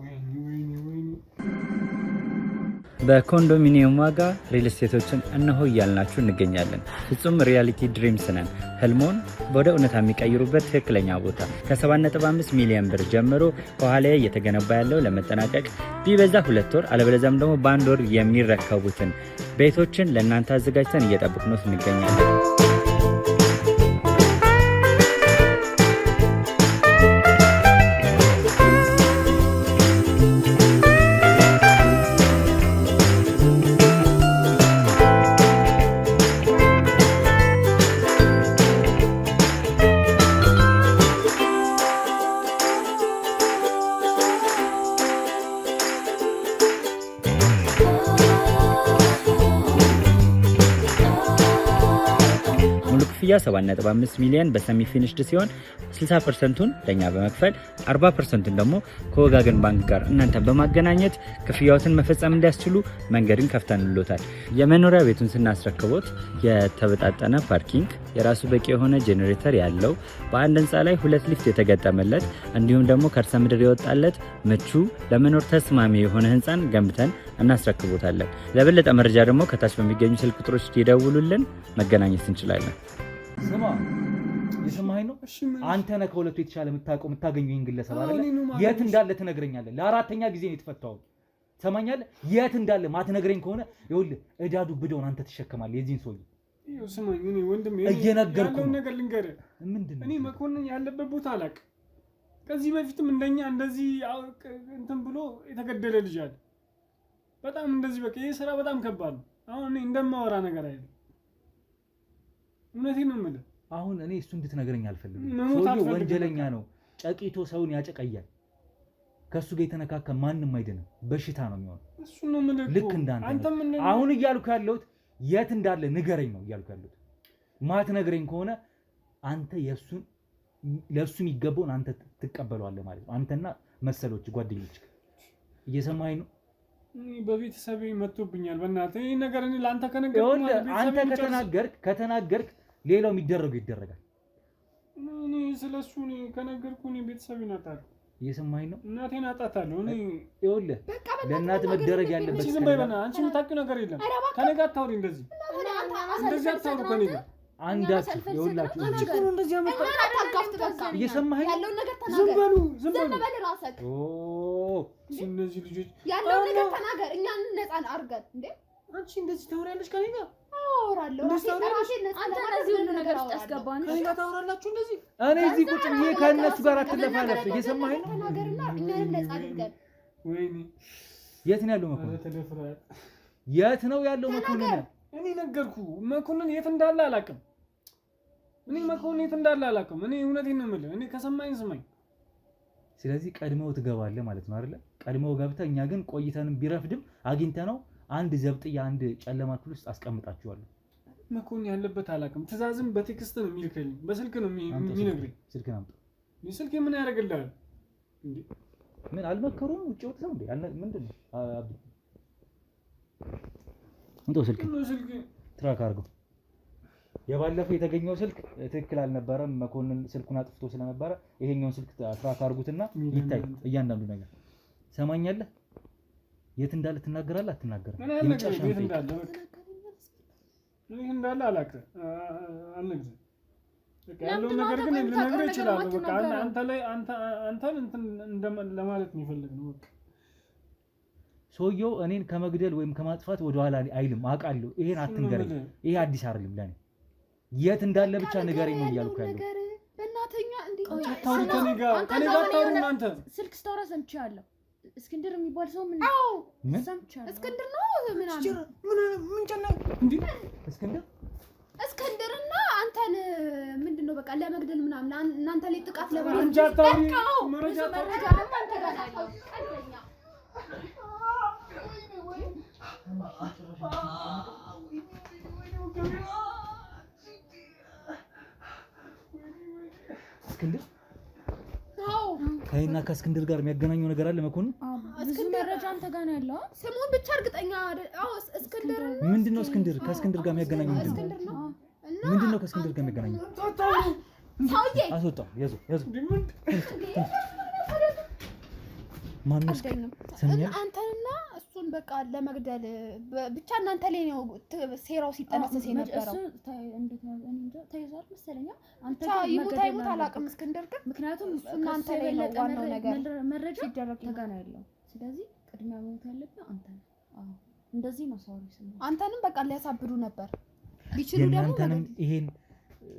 በኮንዶሚኒየም ዋጋ ሪል ስቴቶችን እነሆ እያልናችሁ እንገኛለን። ፍጹም ሪያሊቲ ድሪምስ ነን። ህልሞን ወደ እውነታ የሚቀይሩበት ትክክለኛ ቦታ ከ7.5 ሚሊዮን ብር ጀምሮ ከኋላ እየተገነባ ያለው ለመጠናቀቅ ቢበዛ 2 ወር አለበለዚያም ደግሞ በ1 ወር የሚረከቡትን ቤቶችን ለእናንተ አዘጋጅተን እየጠበቅነው እንገኛለን። ክፍያ 7.5 ሚሊዮን በሰሚ ፊኒሽድ ሲሆን 60%ቱን ለኛ በመክፈል 40%ቱን ደግሞ ከወጋገን ባንክ ጋር እናንተን በማገናኘት ክፍያዎትን መፈጸም እንዲያስችሉ መንገድን ከፍተንልዎታል። የመኖሪያ ቤቱን ስናስረክቦት የተበጣጠነ ፓርኪንግ፣ የራሱ በቂ የሆነ ጄኔሬተር ያለው በአንድ ህንፃ ላይ 2 ሊፍት የተገጠመለት እንዲሁም ደግሞ ከርሰ ምድር የወጣለት ምቹ ለመኖር ተስማሚ የሆነ ህንፃን ገንብተን እናስረክቦታለን። ለበለጠ መረጃ ደግሞ ከታች በሚገኙ ስልክ ቁጥሮች ይደውሉልን፣ መገናኘት እንችላለን። ስማ የሰማኸኝ ነው። አንተ ነህ ከሁለቱ የተሻለ የምታገኘው ይሄን ግለሰብ አይደለ? የት እንዳለ ትነግረኛለህ። ለ4ኛ ጊዜ ነው የተፈታው። ትሰማኛለህ? የት እንዳለ ማትነግረኝ ከሆነ ይኸውልህ እዳዱ ብደውን አንተ ትሸከማለህ። የዚህን ሰውዬ ይኸው ስማኝ፣ እኔ ወንድሜ እየነገርኩህ ያለውን ነገር ልንገርህ። ምንድነው? እኔ መኮንን ያለበት ቦታ አላውቅም። ከዚህ በፊትም እንደኛ እንደዚህ እንትን ብሎ የተገደለ ልጅ አለ። በጣም እንደዚህ በቃ ይሄ ስራ በጣም ከባድ ነው። አሁን እኔ እንደማወራ ነገር አይደለም። እውነቴን ነው የምልህ። አሁን እኔ እሱ እንድትነግረኝ አልፈልግም። ሰውዬው ወንጀለኛ ነው። ጨቂቶ ሰውን ያጨቀያል። ከሱ ጋር የተነካከ ማንም አይደለም። በሽታ ነው የሚሆነው። እሱ ነው የምልህ። ልክ እንዳንተ አሁን እያልኩ ያለሁት የት እንዳለ ንገረኝ ነው እያልኩ ያለሁት። ማትነግረኝ ከሆነ አንተ ለሱ የሚገባውን አንተ ትቀበለዋለህ ማለት ነው። አንተና መሰሎች ጓደኞች እየሰማኸኝ ነው? በቤተሰቤ መጥቶብኛል። በእናትህ ይሄ ነገር እኔ ለአንተ አንተ ከተናገርክ ሌላው የሚደረገው ይደረጋል። እኔ ስለሱ ከነገርኩ እኔ ቤተሰቤን አጣለሁ። እየሰማኸኝ ነው? እናቴን አጣታለሁ። እኔ ይኸውልህ ለእናት መደረግ ያለበት ዝም በይ በእናትህ። አንቺ የምታውቂው ነገር የለም። ከእኔ ጋር አታውሪ። እንደዚህ አታውሩ ከእኔ ጋር አንዳችሁ ይኸውላችሁ አንቺ እኮ ነው እንደዚህ አመጣ። እየሰማኸኝ ያለውን ነገር ዝም በሉ በል ራስህ። እነዚህ ልጆች ያለውን ነገር ተናገር። እኛን ነፃ አድርገን እንዴ። አንቺ እንደዚህ ታወሪያለሽ ከእኔ ጋር? አወራለሁ። አንተ እንደዚህ ሁሉ ነገር ውስጥ ያስገባን ከእኔ ጋር ታወራላችሁ እንደዚህ? እኔ እዚህ ቁጭ ብዬ ከእነሱ ጋር አትለፋለፍ። እየሰማኸኝ ነው? ተናገርና እኛን ነፃ አድርገን። ወይኔ የት ነው ያለው መኮንን? የት ነው ያለው መኮንን? እኔ ነገርኩህ። መኮንን የት እንዳለ አላውቅም። እኔ እውነቴን ነው የምልህ። እኔ ከሰማኝ ስማኝ። ስለዚህ ቀድመው ትገባለህ ማለት ነው አይደለ? ቀድመው ገብተህ እኛ ግን ቆይተንም ቢረፍድም አግኝተነው አንድ ዘብጥያ አንድ ጨለማ ክፍል ውስጥ አስቀምጣችኋለሁ። መኮንን ያለበት አላውቅም። ትእዛዝም በቴክስት ነው የሚልክልኝ፣ በስልክ ነው የሚነግረኝ። ስልክህን አምጣ። ስልክ ምን ያደርግልሃል እንዴ? ምን አልመከሩም? ውጪ ወጥተው እንዴ? ምንድን ነው አብዲ? እንዴ ስልክ ትራክ አድርገው። የባለፈው የተገኘው ስልክ ትክክል አልነበረም። መኮንን ስልኩን አጥፍቶ ስለነበረ ይሄኛውን ስልክ ትራክ አድርጉትና ይታይ እያንዳንዱ ነገር። ሰማኛለህ? የት እንዳለ ትናገራለህ አትናገርም? የመጨረሻ ቤት እንዳለ አላውቅም። አልነግርህም። በቃ ያለውን ነገር ግን ልነግርህ እችላለሁ። በቃ አንተን እንትን ለማለት ነው የፈለግነው። በቃ ሰውየው እኔን ከመግደል ወይም ከማጥፋት ወደኋላ አይልም። አውቃለሁ። ይሄን አትንገረኝ። ይሄ አዲስ አይደለም ለኔ። የት እንዳለ ብቻ ንገረኝ ነው እያልኩ ያለው። በእናትኛ እንዴ ከኔ ጋር ታውሩ እናንተ። ስልክ ስታወራ ሰምቻለሁ። እስክንድር የሚባል ሰው ምን ሰምቻለሁ። እስክንድር ነው ምናምን ምን ጨነቀ እንዴ? እስክንድርና አንተን ምንድነው በቃ ለመግደል ምናምን እናንተ ላይ ጥቃት መረጃ ለማድረግ መረጃ አንተ ጋር ነው። እስክንድር ከእኔና ከእስክንድር ጋር የሚያገናኘው ነገር አለ መኮንን? ብዙ መረጃ አንተ ጋር ነው ያለው። ስሙን ብቻ እርግጠኛ አዎ እስክንድር ምንድነው? እስክንድር ከእስክንድር ጋር የሚያገናኘው ምንድነው? ከእስክንድር ጋር የሚያገናኘው ሰውዬ አስወጣው። ያዙ ማነው? ሰምኛል። አንተንና እሱን በቃ ለመግደል ብቻ እናንተ ላይ ነው ሴራው ሲጠነሰስ የነበረው። ተይዟል መሰለኝ አንተ ይሞት አላውቅም። እስክንድር ግን ምክንያቱም እናንተ ላይ ነው ዋናው ነገር መረጃ ሲደረግ ተጋና ያለው። ስለዚህ ቅድሚያ መሞት ያለብህ አንተ ነህ። አዎ እንደዚህ ነው ሰው ይሰማል። አንተንም በቃ ሊያሳብዱ ነበር ቢችሉ ደግሞ እናንተንም ይሄን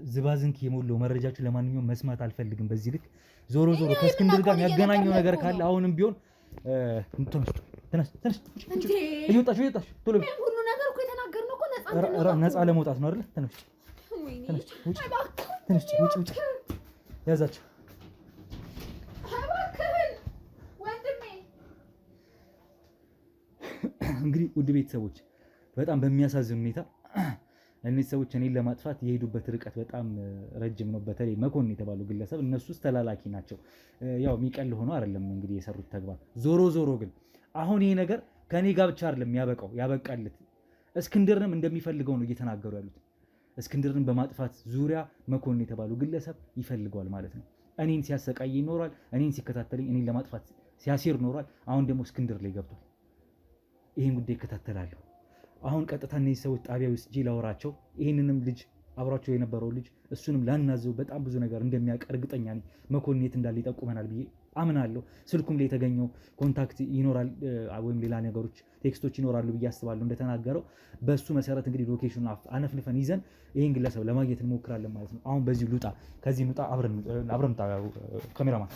ዝባዝንክ የሞላው መረጃችሁ ለማንኛውም መስማት አልፈልግም። በዚህ ልክ ዞሮ ከእስክንድር ጋር የሚያገናኘው ነገር ካለ አሁንም ቢሆን ተነስ እየወጣሽ ቶሎ ሁሉ ነገር እኮ የተናገርነው እኮ ነፃ ለመውጣት ነው አይደል? ተነስ ውጭ ያዛቸው። እንግዲህ ውድ ቤተሰቦች በጣም በሚያሳዝን ሁኔታ እነዚህ ሰዎች እኔን ለማጥፋት የሄዱበት ርቀት በጣም ረጅም ነው። በተለይ መኮንን የተባሉ ግለሰብ እነሱስ ተላላኪ ናቸው። ያው የሚቀል ሆኖ አይደለም እንግዲህ የሰሩት ተግባር። ዞሮ ግን አሁን ይሄ ነገር ከኔ ጋር ብቻ አይደለም ያበቃለት እስክንድርንም እንደሚፈልገው ነው እየተናገሩ ያሉት። እስክንድርን በማጥፋት ዙሪያ መኮንን የተባሉ ግለሰብ ይፈልገዋል ማለት ነው። እኔን ሲያሰቃይ ይኖራል። እኔን ሲከታተለኝ እኔን ለማጥፋት ሲያሴር ኖሯል። አሁን ደግሞ እስክንድር ላይ ገብቷል። ይሄን ጉዳይ ይከታተላለሁ። አሁን ቀጥታ እነዚህ ሰዎች ጣቢያ ውስጥ ላወራቸው ይሄንንም ልጅ አብሯቸው የነበረው ልጅ እሱንም ላናዘው በጣም ብዙ ነገር እንደሚያውቅ እርግጠኛ ነኝ። መኮንን የት እንዳለ ይጠቁመናል ብዬ አምናለሁ። ስልኩም ላይ የተገኘው ኮንታክት ይኖራል ወይም ሌላ ነገሮች ቴክስቶች ይኖራሉ ብዬ አስባለሁ። እንደተናገረው በሱ መሰረት እንግዲህ ሎኬሽኑን አነፍንፈን ይዘን ይሄን ግለሰብ ለማግኘት እንሞክራለን ማለት ነው። አሁን በዚህ ልውጣ፣ ከዚህ ልውጣ። አብረን ካሜራማን